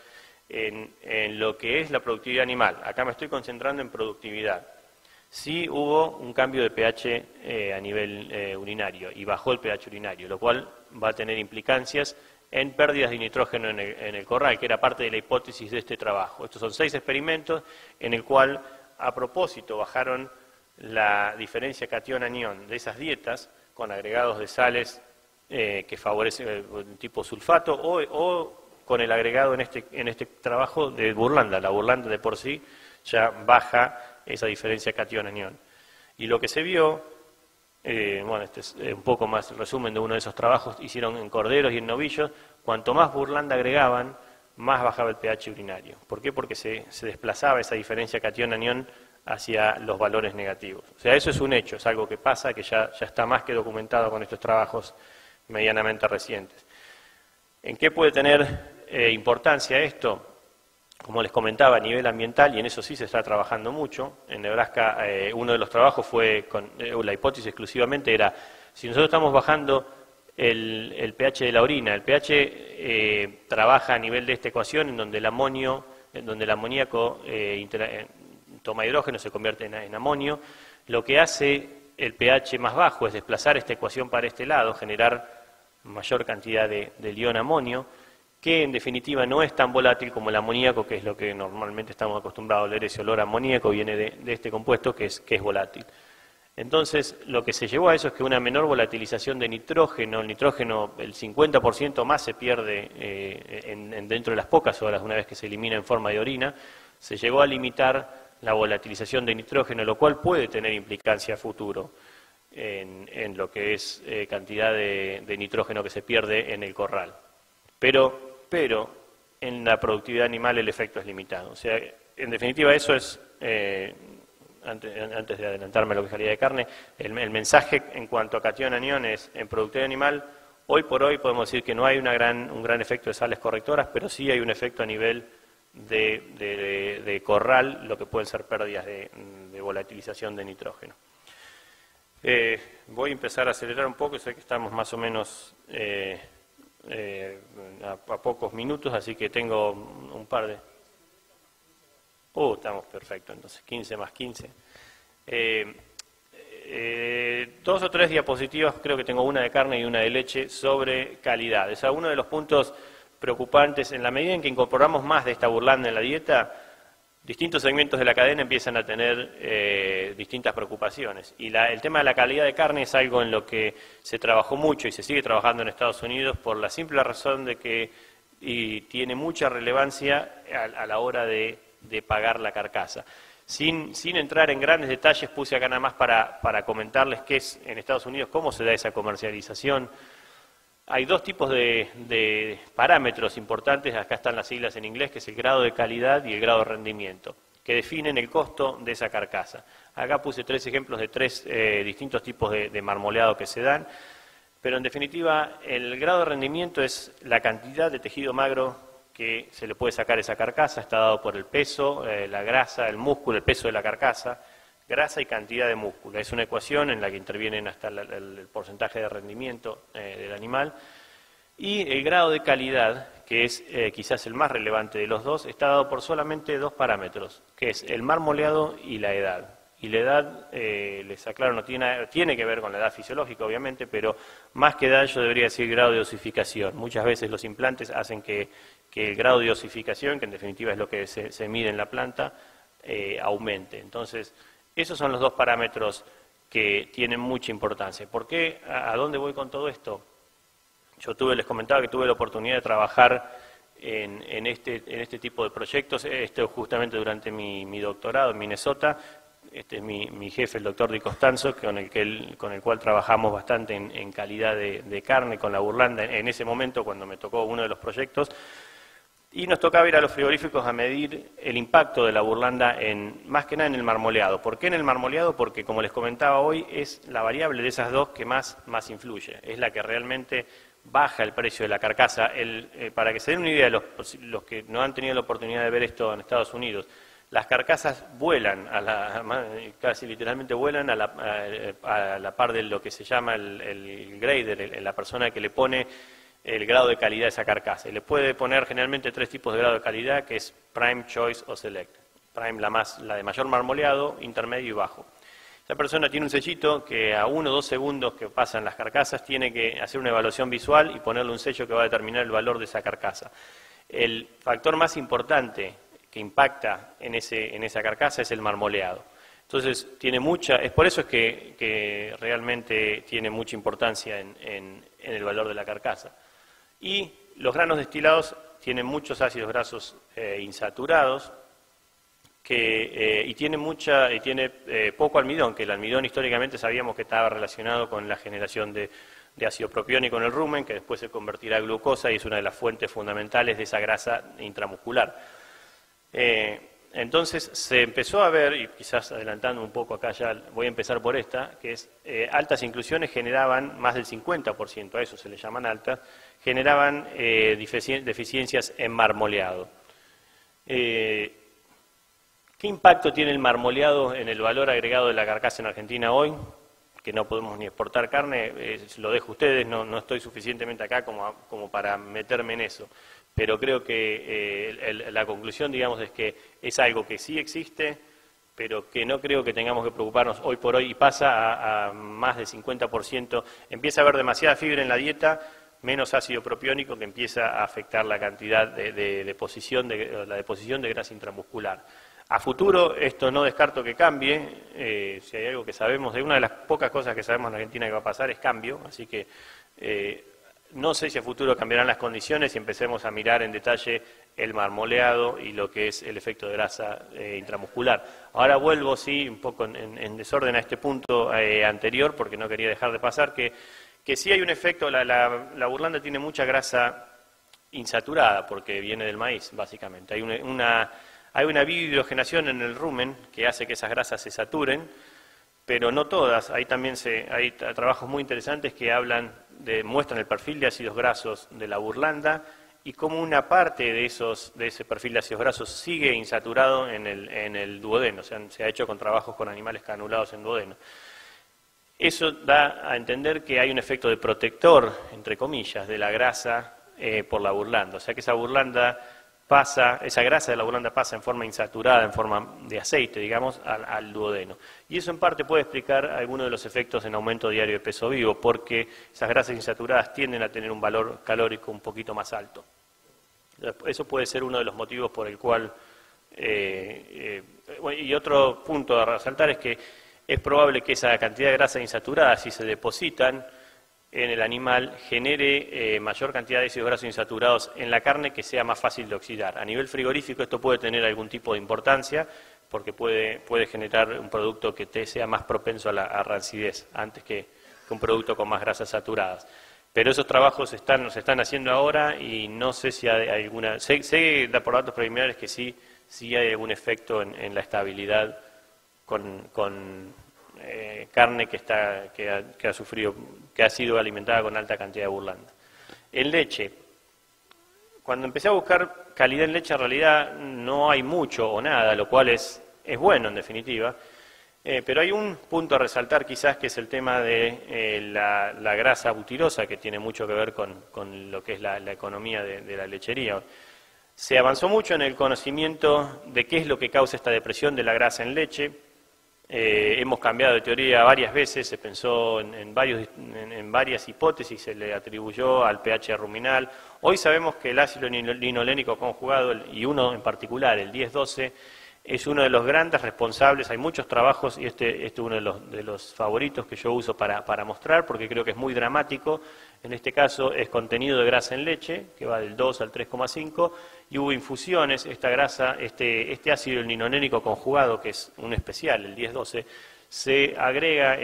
Speaker 2: en lo que es la productividad animal. Acá me estoy concentrando en productividad. Sí hubo un cambio de pH a nivel urinario y bajó el pH urinario, lo cual va a tener implicancias en pérdidas de nitrógeno en el corral, que era parte de la hipótesis de este trabajo. Estos son 6 experimentos en el cual, a propósito, bajaron la diferencia catión-anión de esas dietas con agregados de sales que favorecen tipo sulfato o con el agregado en este trabajo de burlanda. La burlanda de por sí ya baja esa diferencia catión-anión. Y lo que se vio, bueno, este es un poco más el resumen de uno de esos trabajos, hicieron en corderos y en novillos, cuanto más burlanda agregaban, más bajaba el pH urinario. ¿Por qué? Porque se desplazaba esa diferencia catión-anión hacia los valores negativos. O sea, eso es un hecho, es algo que pasa, que ya está más que documentado con estos trabajos medianamente recientes. ¿En qué puede tener importancia esto? Como les comentaba, a nivel ambiental, y en eso sí se está trabajando mucho. En Nebraska uno de los trabajos fue, la hipótesis exclusivamente era, si nosotros estamos bajando el pH de la orina, el pH trabaja a nivel de esta ecuación en donde el amoníaco toma hidrógeno, se convierte en amonio. Lo que hace el pH más bajo es desplazar esta ecuación para este lado, generar mayor cantidad del ion amonio, que en definitiva no es tan volátil como el amoníaco, que es lo que normalmente estamos acostumbrados a oler. Ese olor amoníaco viene de este compuesto que es volátil. Entonces, lo que se llevó a eso es que una menor volatilización de nitrógeno, el nitrógeno el 50% más se pierde dentro de las pocas horas, una vez que se elimina en forma de orina, se llegó a limitar la volatilización de nitrógeno, lo cual puede tener implicancia a futuro en lo que es cantidad de nitrógeno que se pierde en el corral. Pero en la productividad animal el efecto es limitado. O sea, en definitiva eso es, antes de adelantarme a lo que salía de carne, el mensaje en cuanto a catión-anión es, en productividad animal, hoy por hoy podemos decir que no hay un gran efecto de sales correctoras, pero sí hay un efecto a nivel de corral, lo que pueden ser pérdidas de volatilización de nitrógeno. Voy a empezar a acelerar un poco, sé que estamos más o menos a pocos minutos, así que tengo un par de... estamos perfectos, entonces 15 más 15. 2 o 3 diapositivas, creo que tengo una de carne y una de leche, sobre calidad. O sea, uno de los puntos preocupantes, en la medida en que incorporamos más de esta burlanda en la dieta, distintos segmentos de la cadena empiezan a tener distintas preocupaciones. Y el tema de la calidad de carne es algo en lo que se trabajó mucho y se sigue trabajando en Estados Unidos por la simple razón de que tiene mucha relevancia a la hora de pagar la carcasa. Sin entrar en grandes detalles, puse acá nada más para comentarles qué es en Estados Unidos, cómo se da esa comercialización. Hay 2 tipos de parámetros importantes, acá están las siglas en inglés, que es el grado de calidad y el grado de rendimiento, que definen el costo de esa carcasa. Acá puse 3 ejemplos de 3 distintos tipos de marmoleado que se dan, pero en definitiva el grado de rendimiento es la cantidad de tejido magro que se le puede sacar esa carcasa, está dado por el peso, la grasa, el músculo, el peso de la carcasa, grasa y cantidad de músculo. Es una ecuación en la que intervienen hasta el porcentaje de rendimiento del animal. Y el grado de calidad, que es quizás el más relevante de los dos, está dado por solamente dos parámetros, que es el marmoleado y la edad. Y la edad, les aclaro, no tiene que ver con la edad fisiológica, obviamente, pero más que edad yo debería decir grado de osificación. Muchas veces los implantes hacen que el grado de osificación, que en definitiva es lo que se mide en la planta, aumente. Entonces, esos son los dos parámetros que tienen mucha importancia. ¿Por qué? ¿A dónde voy con todo esto? Yo les comentaba que tuve la oportunidad de trabajar en este tipo de proyectos, esto justamente durante mi doctorado en Minnesota. Este es mi jefe, el doctor Di Costanzo, con el cual trabajamos bastante en calidad de carne con la burlanda en ese momento cuando me tocó uno de los proyectos. Y nos tocaba ir a los frigoríficos a medir el impacto de la burlanda más que nada en el marmoleado. ¿Por qué en el marmoleado? Porque, como les comentaba hoy, es la variable de esas dos que más influye. Es la que realmente baja el precio de la carcasa. Para que se den una idea, los que no han tenido la oportunidad de ver esto en Estados Unidos, las carcasas vuelan, casi literalmente vuelan a la par de lo que se llama el grader, la persona que le pone el grado de calidad de esa carcasa. Y le puede poner generalmente tres tipos de grado de calidad, que es Prime, Choice o Select. Prime la de mayor marmoleado, intermedio y bajo. Esa persona tiene un sellito que a 1 o 2 segundos que pasan las carcasas tiene que hacer una evaluación visual y ponerle un sello que va a determinar el valor de esa carcasa. El factor más importante que impacta en esa carcasa es el marmoleado. Entonces, es por eso es que realmente tiene mucha importancia en el valor de la carcasa. Y los granos destilados tienen muchos ácidos grasos insaturados y tiene poco almidón, que el almidón históricamente sabíamos que estaba relacionado con la generación de ácido propiónico en el rumen, que después se convertirá a glucosa y es una de las fuentes fundamentales de esa grasa intramuscular. Entonces se empezó a ver, y quizás adelantando un poco acá ya voy a empezar por esta, que es altas inclusiones generaban más del 50%, a eso se le llaman altas, generaban deficiencias en marmoleado. ¿Qué impacto tiene el marmoleado en el valor agregado de la carcasa en Argentina hoy? Que no podemos ni exportar carne, lo dejo a ustedes, no estoy suficientemente acá como para meterme en eso. Pero creo que la conclusión, digamos, es que es algo que sí existe, pero que no creo que tengamos que preocuparnos hoy por hoy y pasa a más del 50%. Empieza a haber demasiada fibra en la dieta, menos ácido propiónico que empieza a afectar la cantidad la deposición de grasa intramuscular. A futuro, esto no descarto que cambie, si hay algo que sabemos, una de las pocas cosas que sabemos en Argentina que va a pasar es cambio, así que no sé si a futuro cambiarán las condiciones y empecemos a mirar en detalle el marmoleado y lo que es el efecto de grasa intramuscular. Ahora vuelvo, sí, un poco en desorden a este punto anterior, porque no quería dejar de pasar, que sí hay un efecto, la burlanda tiene mucha grasa insaturada, porque viene del maíz, básicamente. Hay una biohidrogenación en el rumen que hace que esas grasas se saturen, pero no todas. Ahí también hay trabajos muy interesantes que muestran el perfil de ácidos grasos de la burlanda y cómo una parte de ese perfil de ácidos grasos sigue insaturado en el duodeno. O sea, se ha hecho con trabajos con animales canulados en duodeno. Eso da a entender que hay un efecto de protector, entre comillas, de la grasa por la burlanda. O sea que esa grasa de la burlanda pasa en forma insaturada, en forma de aceite, digamos, al duodeno. Y eso en parte puede explicar algunos de los efectos en aumento diario de peso vivo, porque esas grasas insaturadas tienden a tener un valor calórico un poquito más alto. Eso puede ser uno de los motivos por el cual... y otro punto a resaltar es que es probable que esa cantidad de grasas insaturadas, si se depositan en el animal, genere mayor cantidad de ácidos grasos insaturados en la carne que sea más fácil de oxidar. A nivel frigorífico esto puede tener algún tipo de importancia porque puede generar un producto que sea más propenso a rancidez antes que un producto con más grasas saturadas. Pero esos trabajos se están haciendo ahora y no sé si hay alguna... Sé por datos preliminares que sí hay algún efecto en la estabilidad con carne que ha sido alimentada con alta cantidad de burlanda. En leche, cuando empecé a buscar calidad en leche en realidad no hay mucho o nada, lo cual es bueno en definitiva. Pero hay un punto a resaltar quizás que es el tema de la grasa butirosa, que tiene mucho que ver con lo que es la economía de la lechería. Se avanzó mucho en el conocimiento de qué es lo que causa esta depresión de la grasa en leche. Hemos cambiado de teoría varias veces, se pensó en varias hipótesis, se le atribuyó al pH ruminal. Hoy sabemos que el ácido linolénico conjugado, y uno en particular, el 10-12, es uno de los grandes responsables. Hay muchos trabajos, y este es uno de los favoritos que yo uso para mostrar, porque creo que es muy dramático. En este caso es contenido de grasa en leche, que va del 2 al 3,5, y hubo infusiones. Esta grasa, este ácido linolénico conjugado, que es un especial, el 10-12, se agrega,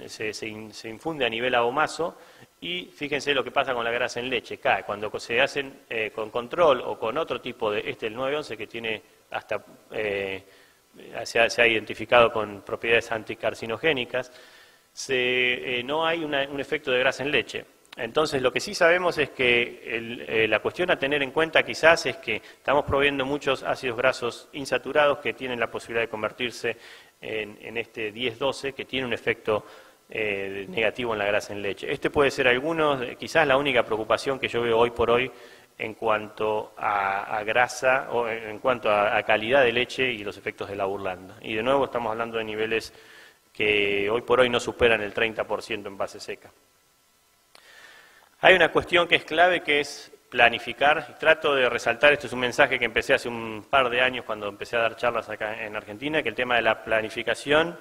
Speaker 2: se infunde a nivel abomaso, y fíjense lo que pasa con la grasa en leche, cae. Cuando se hacen con control o con otro tipo de, el 9-11, que tiene hasta se ha identificado con propiedades anticarcinogénicas, no hay un efecto de grasa en leche. Entonces, lo que sí sabemos es que la cuestión a tener en cuenta quizás es que estamos proveyendo muchos ácidos grasos insaturados que tienen la posibilidad de convertirse en este 10-12, que tiene un efecto negativo en la grasa en leche. Este puede ser quizás la única preocupación que yo veo hoy por hoy en cuanto a grasa o en cuanto a calidad de leche y los efectos de la burlanda. Y de nuevo estamos hablando de niveles que hoy por hoy no superan el 30% en base seca. Hay una cuestión que es clave, que es planificar. Trato de resaltar, este es un mensaje que empecé hace un par de años cuando empecé a dar charlas acá en Argentina, que el tema de la planificación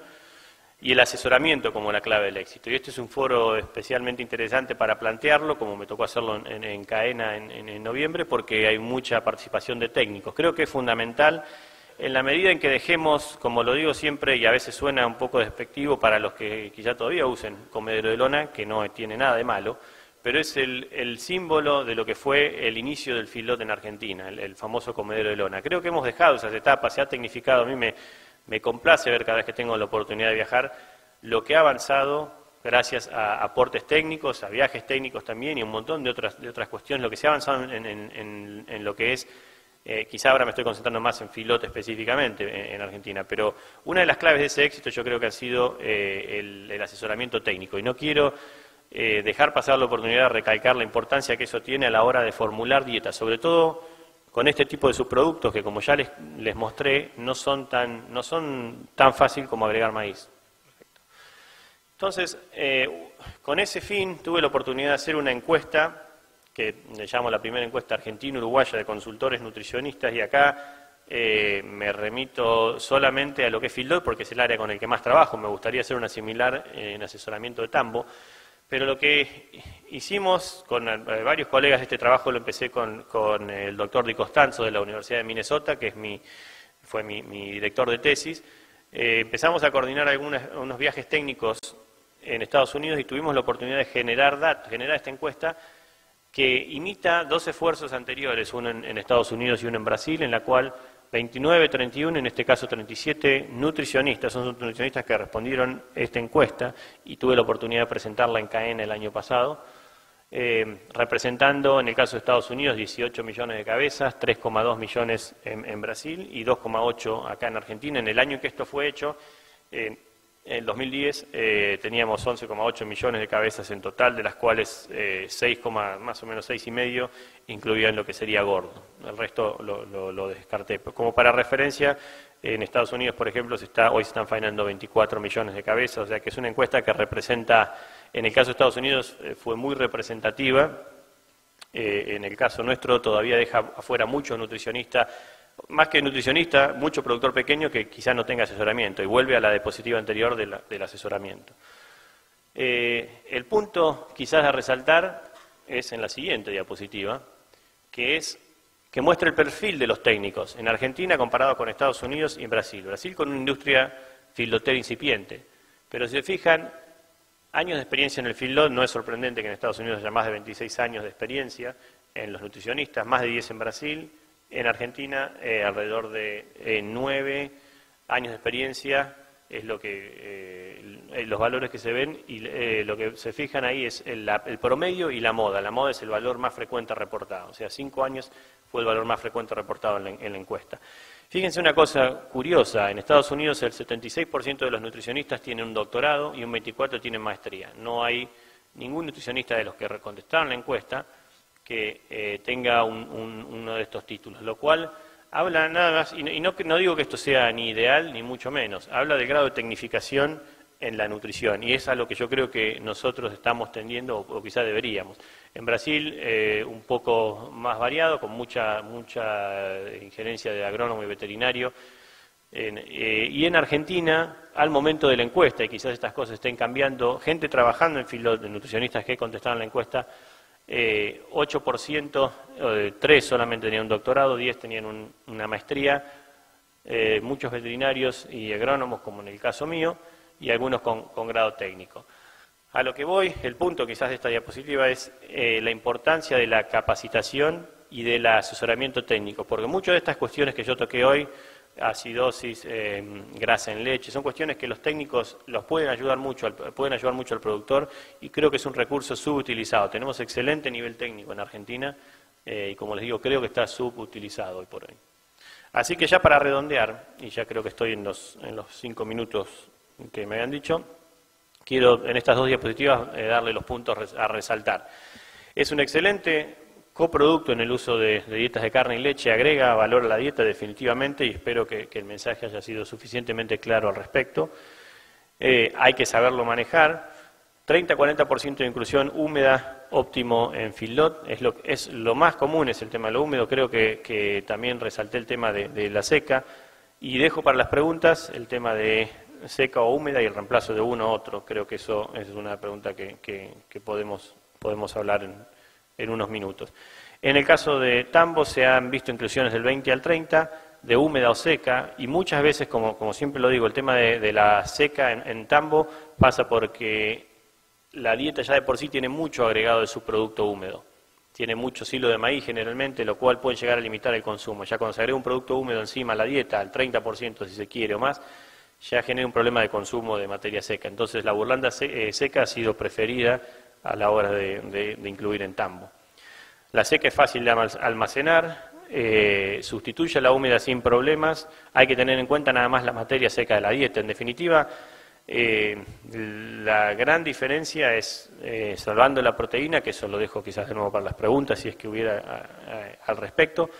Speaker 2: y el asesoramiento como la clave del éxito. Y este es un foro especialmente interesante para plantearlo, como me tocó hacerlo en CAENA en noviembre, porque hay mucha participación de técnicos. Creo que es fundamental, en la medida en que dejemos, como lo digo siempre, y a veces suena un poco despectivo para los que quizá todavía usen comedero de lona, que no tiene nada de malo, pero es el símbolo de lo que fue el inicio del feedlot en Argentina, el famoso comedero de lona. Creo que hemos dejado esas etapas, se ha tecnificado. A mí me complace ver cada vez que tengo la oportunidad de viajar lo que ha avanzado gracias a aportes técnicos, a viajes técnicos también y un montón de otras cuestiones, lo que se ha avanzado en lo que es, quizá ahora me estoy concentrando más en feedlot específicamente en Argentina, pero una de las claves de ese éxito yo creo que ha sido el asesoramiento técnico, y no quiero dejar pasar la oportunidad de recalcar la importancia que eso tiene a la hora de formular dietas, sobre todo con este tipo de subproductos que, como ya les mostré, no son tan fácil como agregar maíz. Perfecto. Entonces, con ese fin tuve la oportunidad de hacer una encuesta, que le llamo la primera encuesta argentino-uruguaya de consultores nutricionistas, y acá me remito solamente a lo que es feedlot, porque es el área con el que más trabajo. Me gustaría hacer una similar en asesoramiento de tambo. Pero lo que hicimos con varios colegas, este trabajo lo empecé con el doctor Di Costanzo de la Universidad de Minnesota, que fue mi director de tesis. Empezamos a coordinar unos viajes técnicos en Estados Unidos y tuvimos la oportunidad de generar esta encuesta que imita dos esfuerzos anteriores, uno en Estados Unidos y uno en Brasil, en la cual 29, 31, en este caso 37 nutricionistas, son nutricionistas que respondieron esta encuesta, y tuve la oportunidad de presentarla en CAENA el año pasado, representando en el caso de Estados Unidos 18 millones de cabezas, 3,2 millones en Brasil y 2,8 acá en Argentina. En el año en que esto fue hecho, en el 2010, teníamos 11,8 millones de cabezas en total, de las cuales más o menos 6,5 incluían lo que sería gordo. El resto lo descarté. Como para referencia, en Estados Unidos, por ejemplo, hoy se están faenando 24 millones de cabezas, o sea que es una encuesta que representa, en el caso de Estados Unidos fue muy representativa, en el caso nuestro todavía deja afuera muchos nutricionistas, más que nutricionista, mucho productor pequeño que quizás no tenga asesoramiento, y vuelve a la diapositiva anterior del asesoramiento. El punto quizás a resaltar es en la siguiente diapositiva, que muestra el perfil de los técnicos en Argentina comparado con Estados Unidos y en Brasil. Brasil con una industria feedlotera incipiente, pero si se fijan, años de experiencia en el feedlot, no es sorprendente que en Estados Unidos haya más de 26 años de experiencia en los nutricionistas, más de 10 en Brasil. En Argentina, alrededor de 9 años de experiencia es lo que los valores que se ven, y lo que se fijan ahí es el promedio y la moda. La moda es el valor más frecuente reportado, o sea, 5 años fue el valor más frecuente reportado en la encuesta. Fíjense una cosa curiosa, en Estados Unidos el 76% de los nutricionistas tienen un doctorado y un 24% tienen maestría. No hay ningún nutricionista de los que contestaron la encuesta que tenga uno de estos títulos, lo cual habla nada más, y no digo que esto sea ni ideal ni mucho menos, habla del grado de tecnificación en la nutrición, y es a lo que yo creo que nosotros estamos tendiendo, o quizás deberíamos. En Brasil, un poco más variado, con mucha injerencia de agrónomo y veterinario, y en Argentina, al momento de la encuesta, y quizás estas cosas estén cambiando, gente trabajando en filo de nutricionistas que contestaron la encuesta, 8%, 3 solamente tenían un doctorado, 10 tenían una maestría, muchos veterinarios y agrónomos, como en el caso mío, y algunos con grado técnico. A lo que voy, el punto quizás de esta diapositiva es la importancia de la capacitación y del asesoramiento técnico, porque muchas de estas cuestiones que yo toqué hoy, acidosis, grasa en leche, son cuestiones que los técnicos los pueden ayudar mucho al productor, y creo que es un recurso subutilizado. Tenemos excelente nivel técnico en Argentina y, como les digo, creo que está subutilizado hoy por hoy. Así que ya para redondear, y ya creo que estoy en los 5 minutos que me habían dicho, quiero en estas 2 diapositivas darle los puntos a resaltar. Es un excelente coproducto en el uso de dietas de carne y leche, agrega valor a la dieta definitivamente, y espero que el mensaje haya sido suficientemente claro al respecto. Hay que saberlo manejar. 30-40% de inclusión húmeda óptimo en feedlot, es lo más común, es el tema de lo húmedo. Creo que también resalté el tema de la seca, y dejo para las preguntas el tema de seca o húmeda y el reemplazo de uno a otro. Creo que eso es una pregunta que podemos hablar en unos minutos. En el caso de tambo se han visto inclusiones del 20 al 30, de húmeda o seca, y muchas veces, como siempre lo digo, el tema de la seca en tambo pasa porque la dieta ya de por sí tiene mucho agregado de subproducto húmedo. Tiene mucho silo de maíz generalmente, lo cual puede llegar a limitar el consumo. Ya cuando se agrega un producto húmedo encima a la dieta, al 30% si se quiere o más, ya genera un problema de consumo de materia seca. Entonces la burlanda seca ha sido preferida a la hora de incluir en tambo. La seca es fácil de almacenar, sustituye a la húmeda sin problemas. Hay que tener en cuenta nada más la materia seca de la dieta. En definitiva, la gran diferencia es, salvando la proteína, que eso lo dejo quizás de nuevo para las preguntas si es que hubiera al respecto.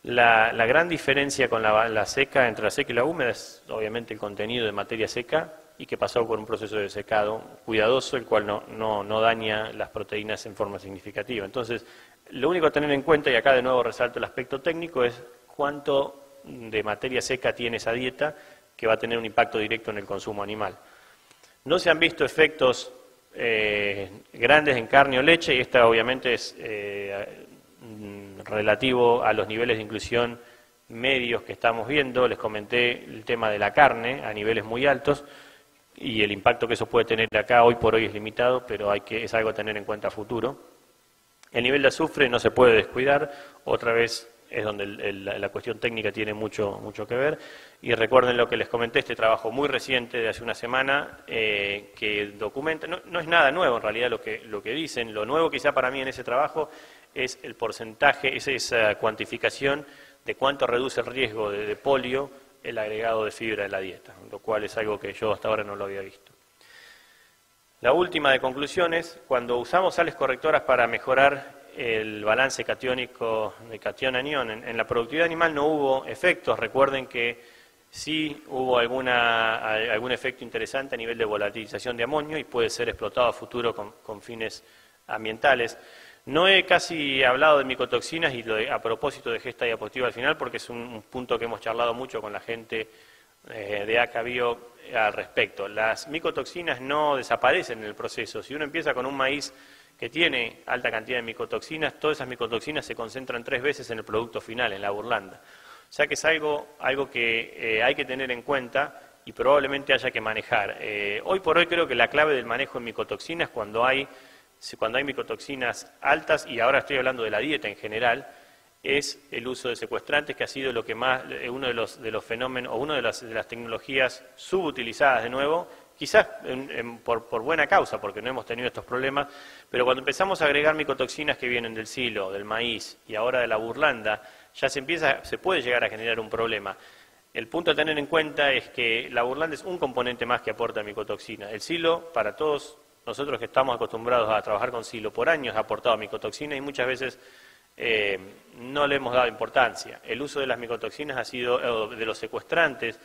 Speaker 2: La gran diferencia con la seca, entre la seca y la húmeda, es obviamente el contenido de materia seca, y que pasó por un proceso de secado cuidadoso, el cual no daña las proteínas en forma significativa. Entonces, lo único a tener en cuenta, y acá de nuevo resalto el aspecto técnico, es cuánto de materia seca tiene esa dieta, que va a tener un impacto directo en el consumo animal. No se han visto efectos grandes en carne o leche, y esta obviamente es relativo a los niveles de inclusión medios que estamos viendo. Les comenté el tema de la carne a niveles muy altos, y el impacto que eso puede tener acá hoy por hoy es limitado, pero es algo a tener en cuenta a futuro. El nivel de azufre no se puede descuidar, otra vez es donde la cuestión técnica tiene mucho que ver. Y recuerden lo que les comenté, este trabajo muy reciente de hace una semana, que documenta, no es nada nuevo en realidad lo que dicen. Lo nuevo quizá para mí en ese trabajo es el porcentaje, es esa cuantificación de cuánto reduce el riesgo de polio el agregado de fibra de la dieta, lo cual es algo que yo hasta ahora no lo había visto. La última de conclusiones: cuando usamos sales correctoras para mejorar el balance catiónico de catión-anión, en la productividad animal no hubo efectos. Recuerden que sí hubo algún efecto interesante a nivel de volatilización de amonio, y puede ser explotado a futuro con fines ambientales. No he casi hablado de micotoxinas, y a propósito dejé esta diapositiva al final porque es un punto que hemos charlado mucho con la gente de ACA Bio al respecto. Las micotoxinas no desaparecen en el proceso. Si uno empieza con un maíz que tiene alta cantidad de micotoxinas, todas esas micotoxinas se concentran 3 veces en el producto final, en la burlanda. O sea que es algo que hay que tener en cuenta y probablemente haya que manejar. Hoy por hoy creo que la clave del manejo de micotoxinas, cuando hay micotoxinas altas, y ahora estoy hablando de la dieta en general, es el uso de secuestrantes, que ha sido lo que más, uno de los fenómenos, o una de las tecnologías subutilizadas de nuevo, quizás por buena causa, porque no hemos tenido estos problemas, pero cuando empezamos a agregar micotoxinas que vienen del silo, del maíz y ahora de la burlanda, ya se puede llegar a generar un problema. El punto a tener en cuenta es que la burlanda es un componente más que aporta micotoxina. El silo, para todos nosotros que estamos acostumbrados a trabajar con silo por años, ha aportado micotoxina y muchas veces no le hemos dado importancia. El uso de las micotoxinas ha sido, de los secuestrantes,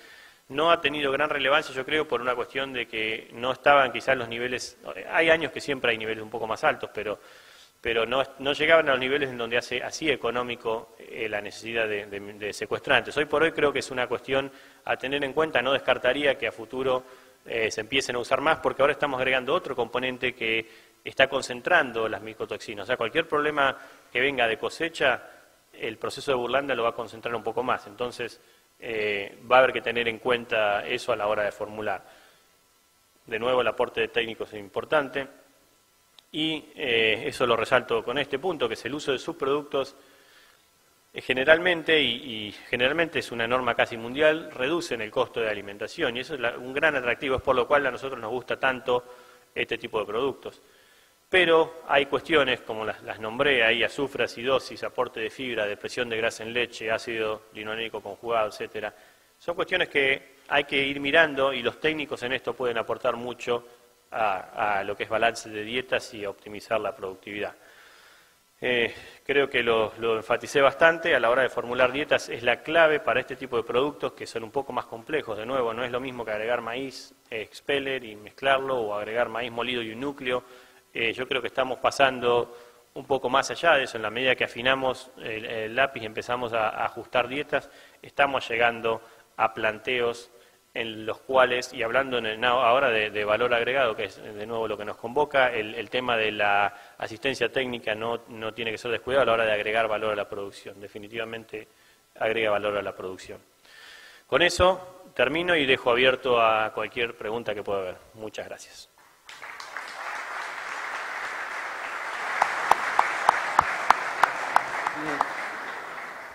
Speaker 2: no ha tenido gran relevancia, yo creo, por una cuestión de que no estaban quizás los niveles, hay años que siempre hay niveles un poco más altos, pero no llegaban a los niveles en donde así económico la necesidad de secuestrantes. Hoy por hoy creo que es una cuestión a tener en cuenta, no descartaría que a futuro se empiecen a usar más, porque ahora estamos agregando otro componente que está concentrando las micotoxinas. O sea, cualquier problema que venga de cosecha, el proceso de burlanda lo va a concentrar un poco más. Entonces, va a haber que tener en cuenta eso a la hora de formular. De nuevo, el aporte de técnicos es importante. Y eso lo resalto con este punto, que es el uso de subproductos generalmente, y generalmente es una norma casi mundial, reducen el costo de alimentación, y eso es un gran atractivo, es por lo cual a nosotros nos gusta tanto este tipo de productos. Pero hay cuestiones, como las nombré ahí, azufre, acidosis, aporte de fibra, depresión de grasa en leche, ácido linolénico conjugado, etcétera. Son cuestiones que hay que ir mirando y los técnicos en esto pueden aportar mucho a lo que es balance de dietas y a optimizar la productividad. Creo que lo enfaticé bastante, a la hora de formular dietas es la clave para este tipo de productos que son un poco más complejos. De nuevo, no es lo mismo que agregar maíz, expeller y mezclarlo, o agregar maíz molido y un núcleo. Yo creo que estamos pasando un poco más allá de eso, en la medida que afinamos el lápiz y empezamos a ajustar dietas, estamos llegando a planteos en los cuales, y hablando ahora de valor agregado, que es de nuevo lo que nos convoca, el tema de la asistencia técnica no tiene que ser descuidado a la hora de agregar valor a la producción, definitivamente agrega valor a la producción. Con eso termino y dejo abierto a cualquier pregunta que pueda haber. Muchas gracias.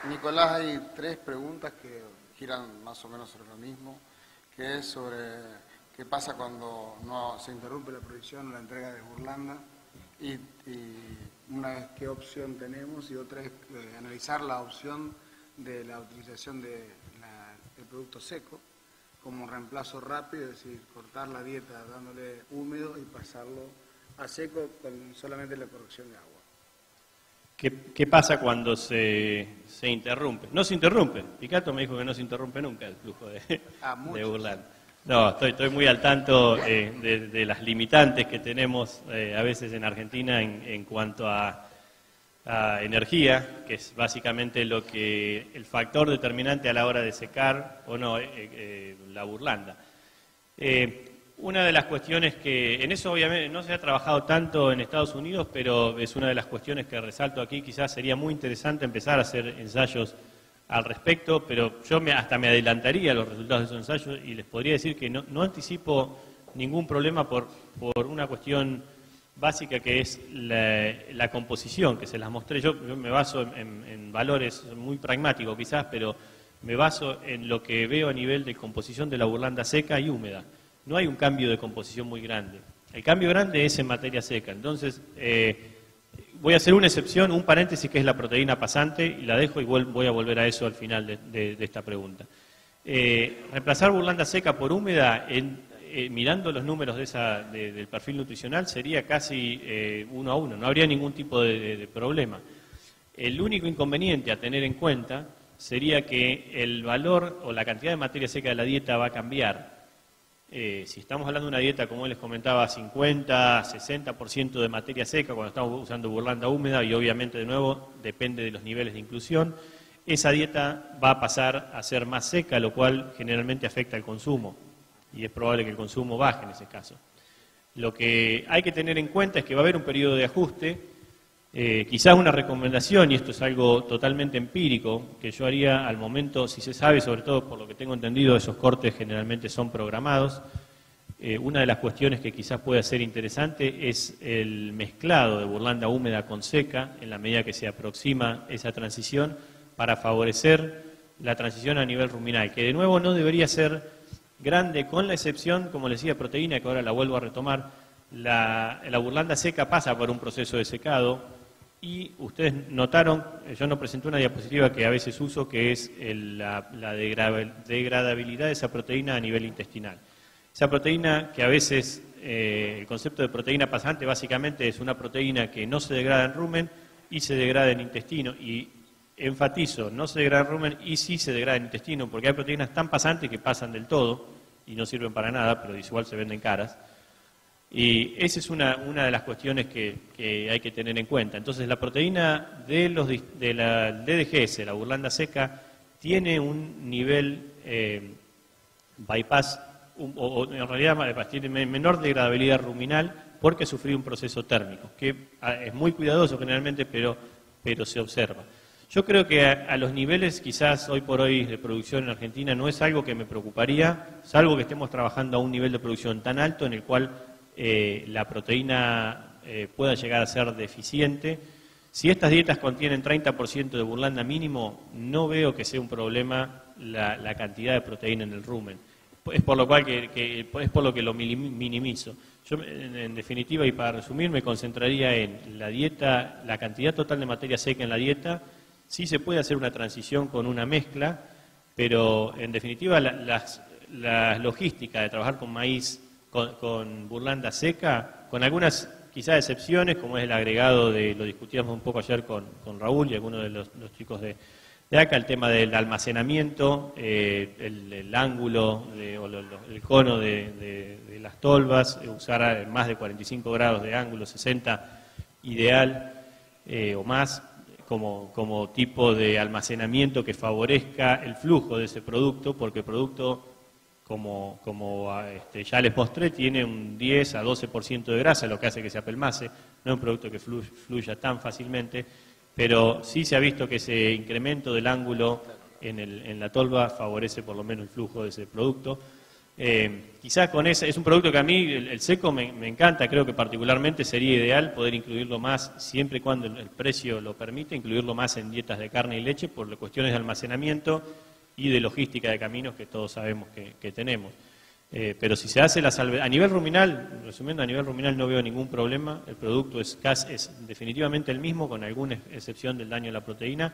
Speaker 3: Nicolás, hay 3 preguntas que giran más o menos sobre lo mismo, que es sobre qué pasa cuando no se interrumpe la producción o la entrega de burlanda, y una vez qué opción tenemos, y otra es analizar la opción de la utilización del producto seco como reemplazo rápido, es decir, cortar la dieta dándole húmedo y pasarlo a seco con solamente la corrección de agua.
Speaker 2: ¿Qué pasa cuando se interrumpe? No se interrumpe. Picato me dijo que no se interrumpe nunca el flujo de burlanda. No, estoy muy al tanto de las limitantes que tenemos a veces en Argentina en cuanto a energía, que es básicamente el factor determinante a la hora de secar o no la burlanda. Una de las cuestiones que, en eso obviamente no se ha trabajado tanto en Estados Unidos, pero es una de las cuestiones que resalto aquí, quizás sería muy interesante empezar a hacer ensayos al respecto, pero yo hasta me adelantaría a los resultados de esos ensayos y les podría decir que no anticipo ningún problema por una cuestión básica que es la composición, que se las mostré. Yo me baso en valores muy pragmáticos quizás, pero me baso en lo que veo a nivel de composición de la burlanda seca y húmeda. No hay un cambio de composición muy grande. El cambio grande es en materia seca. Entonces, voy a hacer una excepción, un paréntesis, que es la proteína pasante, y la dejo y voy a volver a eso al final de esta pregunta. Reemplazar burlanda seca por húmeda, mirando los números del perfil nutricional, sería casi 1 a 1. No habría ningún tipo de problema. El único inconveniente a tener en cuenta sería que el valor o la cantidad de materia seca de la dieta va a cambiar. Si estamos hablando de una dieta, como les comentaba, 50, 60% de materia seca cuando estamos usando burlanda húmeda, y obviamente de nuevo depende de los niveles de inclusión, esa dieta va a pasar a ser más seca, lo cual generalmente afecta al consumo, y es probable que el consumo baje en ese caso. Lo que hay que tener en cuenta es que va a haber un periodo de ajuste, quizás una recomendación, y esto es algo totalmente empírico, que yo haría al momento, si se sabe, sobre todo por lo que tengo entendido, esos cortes generalmente son programados. Una de las cuestiones que quizás pueda ser interesante es el mezclado de burlanda húmeda con seca, en la medida que se aproxima esa transición, para favorecer la transición a nivel ruminal, que de nuevo no debería ser
Speaker 4: grande, con la excepción, como les decía, proteína, que ahora la vuelvo a retomar. La burlanda seca pasa por un proceso de secado y ustedes notaron, yo no presenté una diapositiva que a veces uso, que es la degradabilidad de esa proteína a nivel intestinal. Esa proteína que a veces, el concepto de proteína pasante básicamente es una proteína que no se degrada en rumen y se degrada en intestino, y enfatizo, no se degrada en rumen y sí se degrada en intestino, porque hay proteínas tan pasantes que pasan del todo y no sirven para nada, pero igual se venden caras. Y esa es una de las cuestiones que hay que tener en cuenta. Entonces, la proteína de la DDGS, la burlanda seca, tiene un nivel bypass, o en realidad bypass, tiene menor degradabilidad ruminal porque ha sufrido un proceso térmico, que es muy cuidadoso generalmente, pero se observa. Yo creo que a los niveles quizás hoy por hoy de producción en Argentina no es algo que me preocuparía, salvo que estemos trabajando a un nivel de producción tan alto en el cual la proteína pueda llegar a ser deficiente. Si estas dietas contienen 30% de burlanda mínimo, no veo que sea un problema la cantidad de proteína en el rumen. Es por lo cual es por lo que lo minimizo. Yo, en definitiva, y para resumir, me concentraría en la dieta, la cantidad total de materia seca en la dieta. Sí se puede hacer una transición con una mezcla, pero en definitiva la logística de trabajar con maíz, con burlanda seca, con algunas quizás excepciones, como es el agregado lo discutíamos un poco ayer con Raúl y algunos de los chicos de acá, el tema del almacenamiento, el ángulo el cono de las tolvas, usar más de 45 grados de ángulo, 60 ideal o más, como tipo de almacenamiento que favorezca el flujo de ese producto, porque el producto, como ya les mostré, tiene un 10 a 12% de grasa, lo que hace que se apelmace. No es un producto que fluya tan fácilmente, pero sí se ha visto que ese incremento del ángulo en la tolva favorece por lo menos el flujo de ese producto. Quizás con ese, es un producto que a mí, el seco, me encanta. Creo que particularmente sería ideal poder incluirlo más, siempre y cuando el precio lo permite, incluirlo más en dietas de carne y leche por las cuestiones de almacenamiento y de logística de caminos que todos sabemos que tenemos. Pero si se hace a nivel ruminal, resumiendo, a nivel ruminal no veo ningún problema. El producto es definitivamente el mismo, con alguna excepción del daño a la proteína.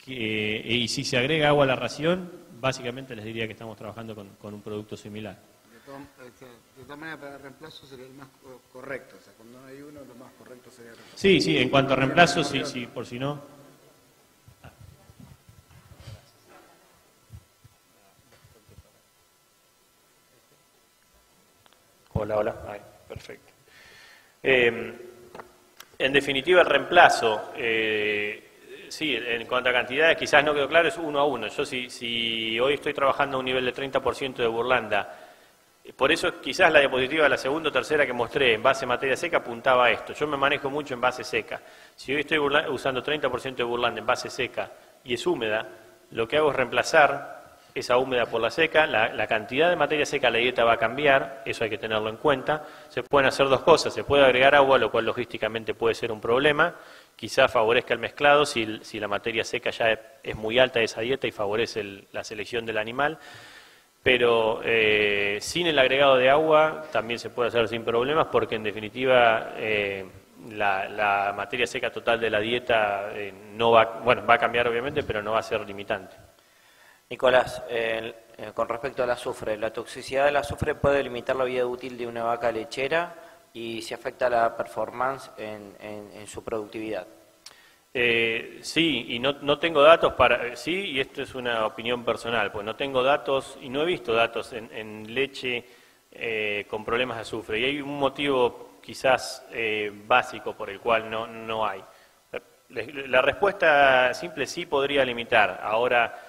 Speaker 4: Y si se agrega agua a la ración, básicamente les diría que estamos trabajando con un producto similar.
Speaker 3: De todas maneras, para el reemplazo sería el más correcto. O sea, cuando no hay uno, lo más correcto sería el reemplazo.
Speaker 4: Sí, en cuanto a reemplazo, sí, por si no. Hola. Ahí, perfecto. En definitiva, el reemplazo, sí, en cuanto a cantidades, quizás no quedó claro, es 1 a 1. Yo si hoy estoy trabajando a un nivel de 30% de burlanda, por eso quizás la diapositiva, la segunda o tercera que mostré en base materia seca, apuntaba a esto. Yo me manejo mucho en base seca. Si hoy estoy usando 30% de burlanda en base seca y es húmeda, lo que hago es reemplazar esa húmeda por la seca. La cantidad de materia seca a la dieta va a cambiar, eso hay que tenerlo en cuenta. Se pueden hacer dos cosas: se puede agregar agua, lo cual logísticamente puede ser un problema, quizás favorezca el mezclado si la materia seca ya es muy alta de esa dieta y favorece la selección del animal, pero sin el agregado de agua también se puede hacer sin problemas, porque en definitiva la materia seca total de la dieta va a cambiar obviamente, pero no va a ser limitante.
Speaker 5: Nicolás, con respecto al azufre, ¿la toxicidad del azufre puede limitar la vida útil de una vaca lechera y si afecta la performance en su productividad?
Speaker 4: Sí, y no tengo datos sí, y esto es una opinión personal, pues no tengo datos y no he visto datos en leche con problemas de azufre, y hay un motivo quizás básico por el cual no hay. La respuesta simple: sí podría limitar. Ahora,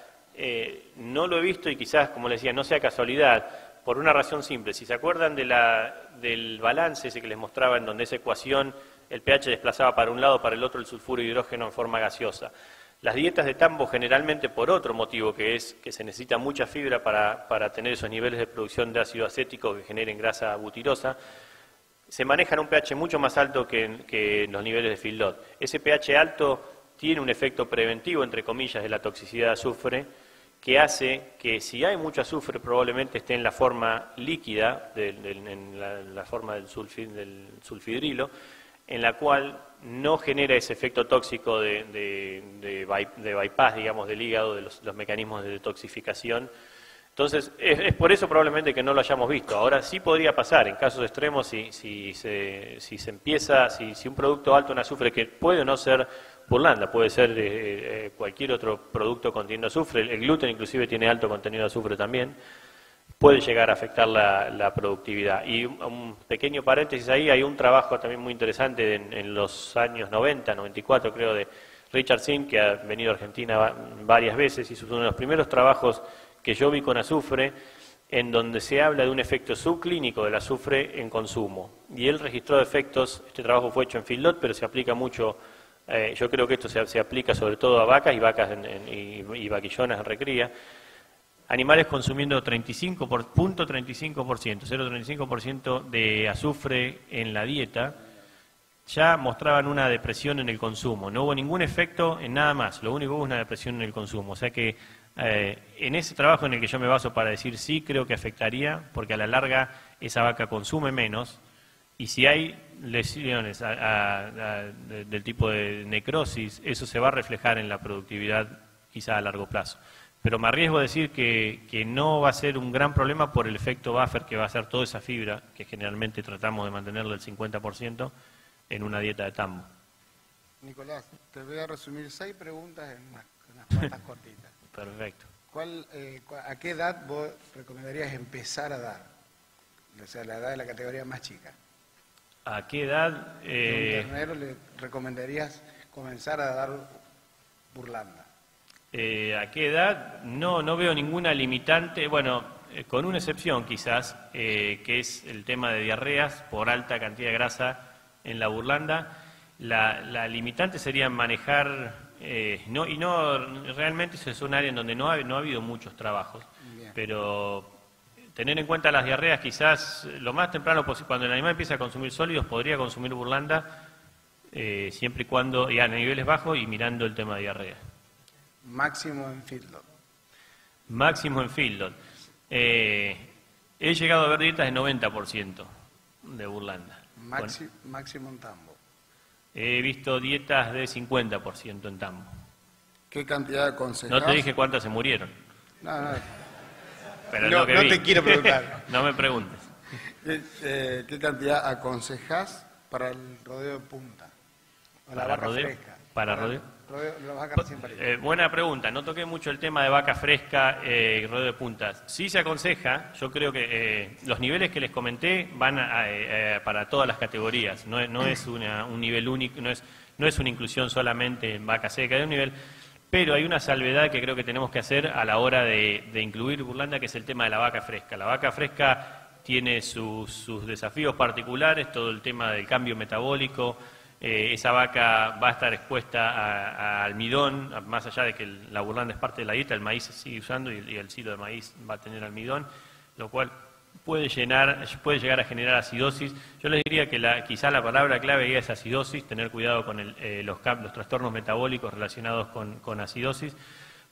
Speaker 4: no lo he visto y quizás, como les decía, no sea casualidad, por una razón simple. Si se acuerdan del balance ese que les mostraba, en donde esa ecuación, el pH desplazaba para un lado, para el otro el sulfuro de hidrógeno en forma gaseosa. Las dietas de tambo, generalmente por otro motivo, que es que se necesita mucha fibra para tener esos niveles de producción de ácido acético que generen grasa butirosa, se manejan un pH mucho más alto que los niveles de feedlot. Ese pH alto tiene un efecto preventivo, entre comillas, de la toxicidad de azufre,
Speaker 2: que hace que si hay mucho azufre probablemente esté en la forma líquida, en la forma del sulfidrilo, en la cual no genera ese efecto tóxico de bypass, digamos, del hígado, de los mecanismos de detoxificación. Entonces, es por eso probablemente que no lo hayamos visto. Ahora sí podría pasar, en casos extremos, si un producto alto en azufre, que puede no ser Burlanda, puede ser cualquier otro producto conteniendo azufre, el gluten inclusive tiene alto contenido de azufre también, puede llegar a afectar la productividad. Y un pequeño paréntesis ahí, hay un trabajo también muy interesante en los años 90, 94 creo, de Richard Sim, que ha venido a Argentina varias veces, hizo uno de los primeros trabajos que yo vi con azufre, en donde se habla de un efecto subclínico del azufre en consumo. Y él registró efectos, este trabajo fue hecho en feedlot, pero se aplica mucho, yo creo que esto se aplica sobre todo a vacas y vaquillonas en recría. Animales consumiendo 0,35% de azufre en la dieta, ya mostraban una depresión en el consumo. No hubo ningún efecto en nada más, lo único que hubo es una depresión en el consumo. O sea que en ese trabajo en el que yo me baso para decir sí, creo que afectaría, porque a la larga esa vaca consume menos, y si hay lesiones del tipo de necrosis, eso se va a reflejar en la productividad quizá a largo plazo. Pero me arriesgo a decir que no va a ser un gran problema por el efecto buffer que va a ser toda esa fibra, que generalmente tratamos de mantenerlo al 50% en una dieta de tambo.
Speaker 3: Nicolás, te voy a resumir 6 preguntas en unas cuantas cortitas.
Speaker 2: Perfecto.
Speaker 3: ¿A qué edad vos recomendarías empezar a dar? O sea, la edad de la categoría más chica.
Speaker 2: ¿A qué edad?
Speaker 3: ¿A un ternero le recomendarías comenzar a dar Burlanda?
Speaker 2: ¿A qué edad? No veo ninguna limitante, bueno, con una excepción quizás, que es el tema de diarreas por alta cantidad de grasa en la Burlanda. La limitante sería manejar, realmente es un área en donde no ha habido muchos trabajos. Bien. Pero tener en cuenta las diarreas, quizás lo más temprano posible, cuando el animal empieza a consumir sólidos, podría consumir Burlanda, siempre y cuando, y a niveles bajos y mirando el tema de diarrea.
Speaker 3: Máximo en feedlot.
Speaker 2: Máximo en feedlot. He llegado a ver dietas de 90% de Burlanda.
Speaker 3: Máximo en tambo.
Speaker 2: He visto dietas de 50% en tambo.
Speaker 3: ¿Qué cantidad aconsejás?
Speaker 2: No te dije cuántas se murieron.
Speaker 3: No.
Speaker 2: Pero
Speaker 3: no te quiero preguntar.
Speaker 2: No me preguntes.
Speaker 3: ¿Qué cantidad aconsejás para el rodeo de punta? O la vaca fresca.
Speaker 2: Para rodeo.
Speaker 3: La vaca recién parida.
Speaker 2: Buena pregunta. No toqué mucho el tema de vaca fresca y rodeo de puntas. Sí se aconseja, yo creo que los niveles que les comenté van para todas las categorías. No es un nivel único, no es una inclusión solamente en vaca seca, es un nivel. Pero hay una salvedad que creo que tenemos que hacer a la hora de incluir Burlanda, que es el tema de la vaca fresca. La vaca fresca tiene sus desafíos particulares, todo el tema del cambio metabólico. Esa vaca va a estar expuesta a almidón, más allá de que la Burlanda es parte de la dieta, el maíz se sigue usando y el silo de maíz va a tener almidón, lo cual puede llegar a generar acidosis. Yo les diría que quizá la palabra clave es acidosis, tener cuidado con los trastornos metabólicos relacionados con acidosis,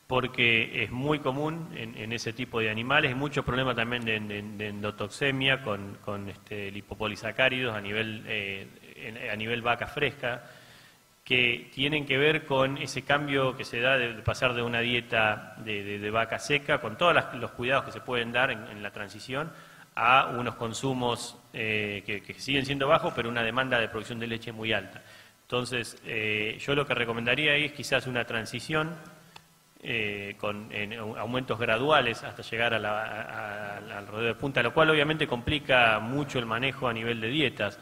Speaker 2: porque es muy común en ese tipo de animales. Hay mucho problema también de endotoxemia con lipopolisacáridos a nivel vaca fresca, que tienen que ver con ese cambio que se da de pasar de una dieta de vaca seca, con todos los cuidados que se pueden dar en la transición, a unos consumos que siguen siendo bajos, pero una demanda de producción de leche muy alta. Entonces, yo lo que recomendaría ahí es quizás una transición con aumentos graduales hasta llegar al rodeo de punta, lo cual obviamente complica mucho el manejo a nivel de dietas.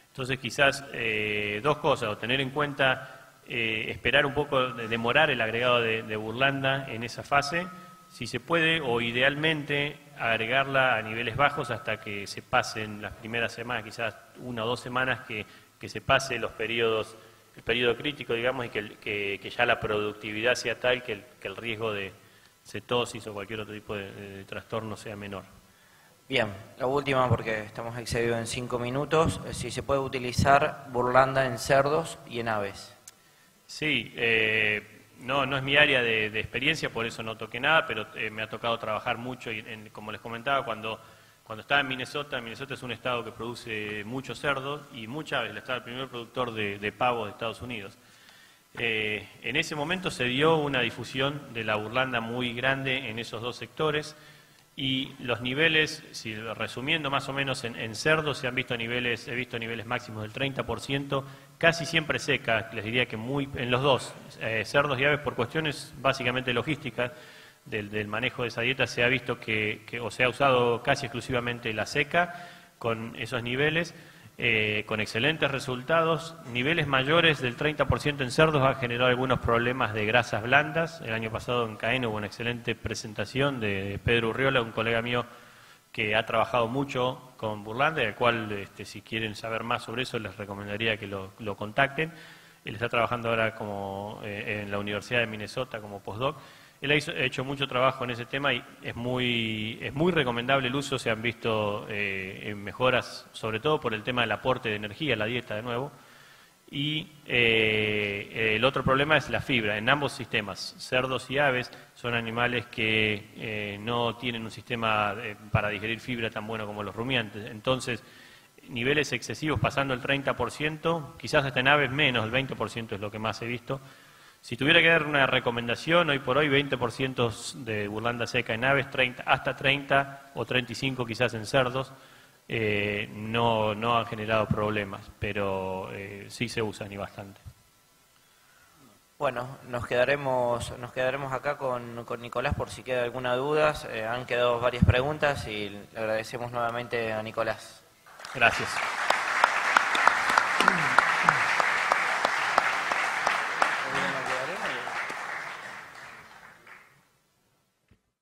Speaker 2: Entonces quizás 2 cosas, o tener en cuenta, esperar un poco, demorar el agregado de Burlanda en esa fase, si se puede, o idealmente agregarla a niveles bajos hasta que se pasen las primeras semanas, quizás 1 o 2 semanas que se pase el periodo crítico, digamos, y que ya la productividad sea tal que el riesgo de cetosis o cualquier otro tipo de trastorno sea menor.
Speaker 5: Bien, la última porque estamos excedidos en 5 minutos. Si se puede utilizar Burlanda en cerdos y en aves.
Speaker 2: Sí,
Speaker 4: no es mi área de experiencia, por eso no toqué nada, pero me ha tocado trabajar mucho, y como les comentaba, cuando estaba en Minnesota es un estado que produce mucho cerdo y mucha aves, el estado el primer productor de pavos de Estados Unidos. En ese momento se dio una difusión de la burlanda muy grande en esos dos sectores y los niveles, resumiendo más o menos en cerdos, he visto niveles máximos del 30%, casi siempre seca, les diría que en los dos, cerdos y aves, por cuestiones básicamente logísticas del manejo de esa dieta, se ha visto o se ha usado casi exclusivamente la seca con esos niveles. Con excelentes resultados, niveles mayores del 30% en cerdos ha generado algunos problemas de grasas blandas. El año pasado en Caen hubo una excelente presentación de Pedro Urriola, un colega mío que ha trabajado mucho con burlanda, y al cual si quieren saber más sobre eso les recomendaría que lo contacten. Él está trabajando ahora en la Universidad de Minnesota como postdoc. Él ha hecho mucho trabajo en ese tema y es muy recomendable el uso. Se han visto mejoras, sobre todo por el tema del aporte de energía a la dieta de nuevo. Y el otro problema es la fibra. En ambos sistemas, cerdos y aves, son animales que no tienen un sistema para digerir fibra tan bueno como los rumiantes. Entonces, niveles excesivos pasando el 30%, quizás hasta en aves menos, el 20% es lo que más he visto. Si tuviera que dar una recomendación, hoy por hoy 20% de burlanda seca en aves, hasta 30 o 35 quizás en cerdos, no han generado problemas, pero sí se usan y bastante.
Speaker 5: Bueno, nos quedaremos acá con Nicolás por si queda alguna duda. Han quedado varias preguntas y le agradecemos nuevamente a Nicolás.
Speaker 4: Gracias.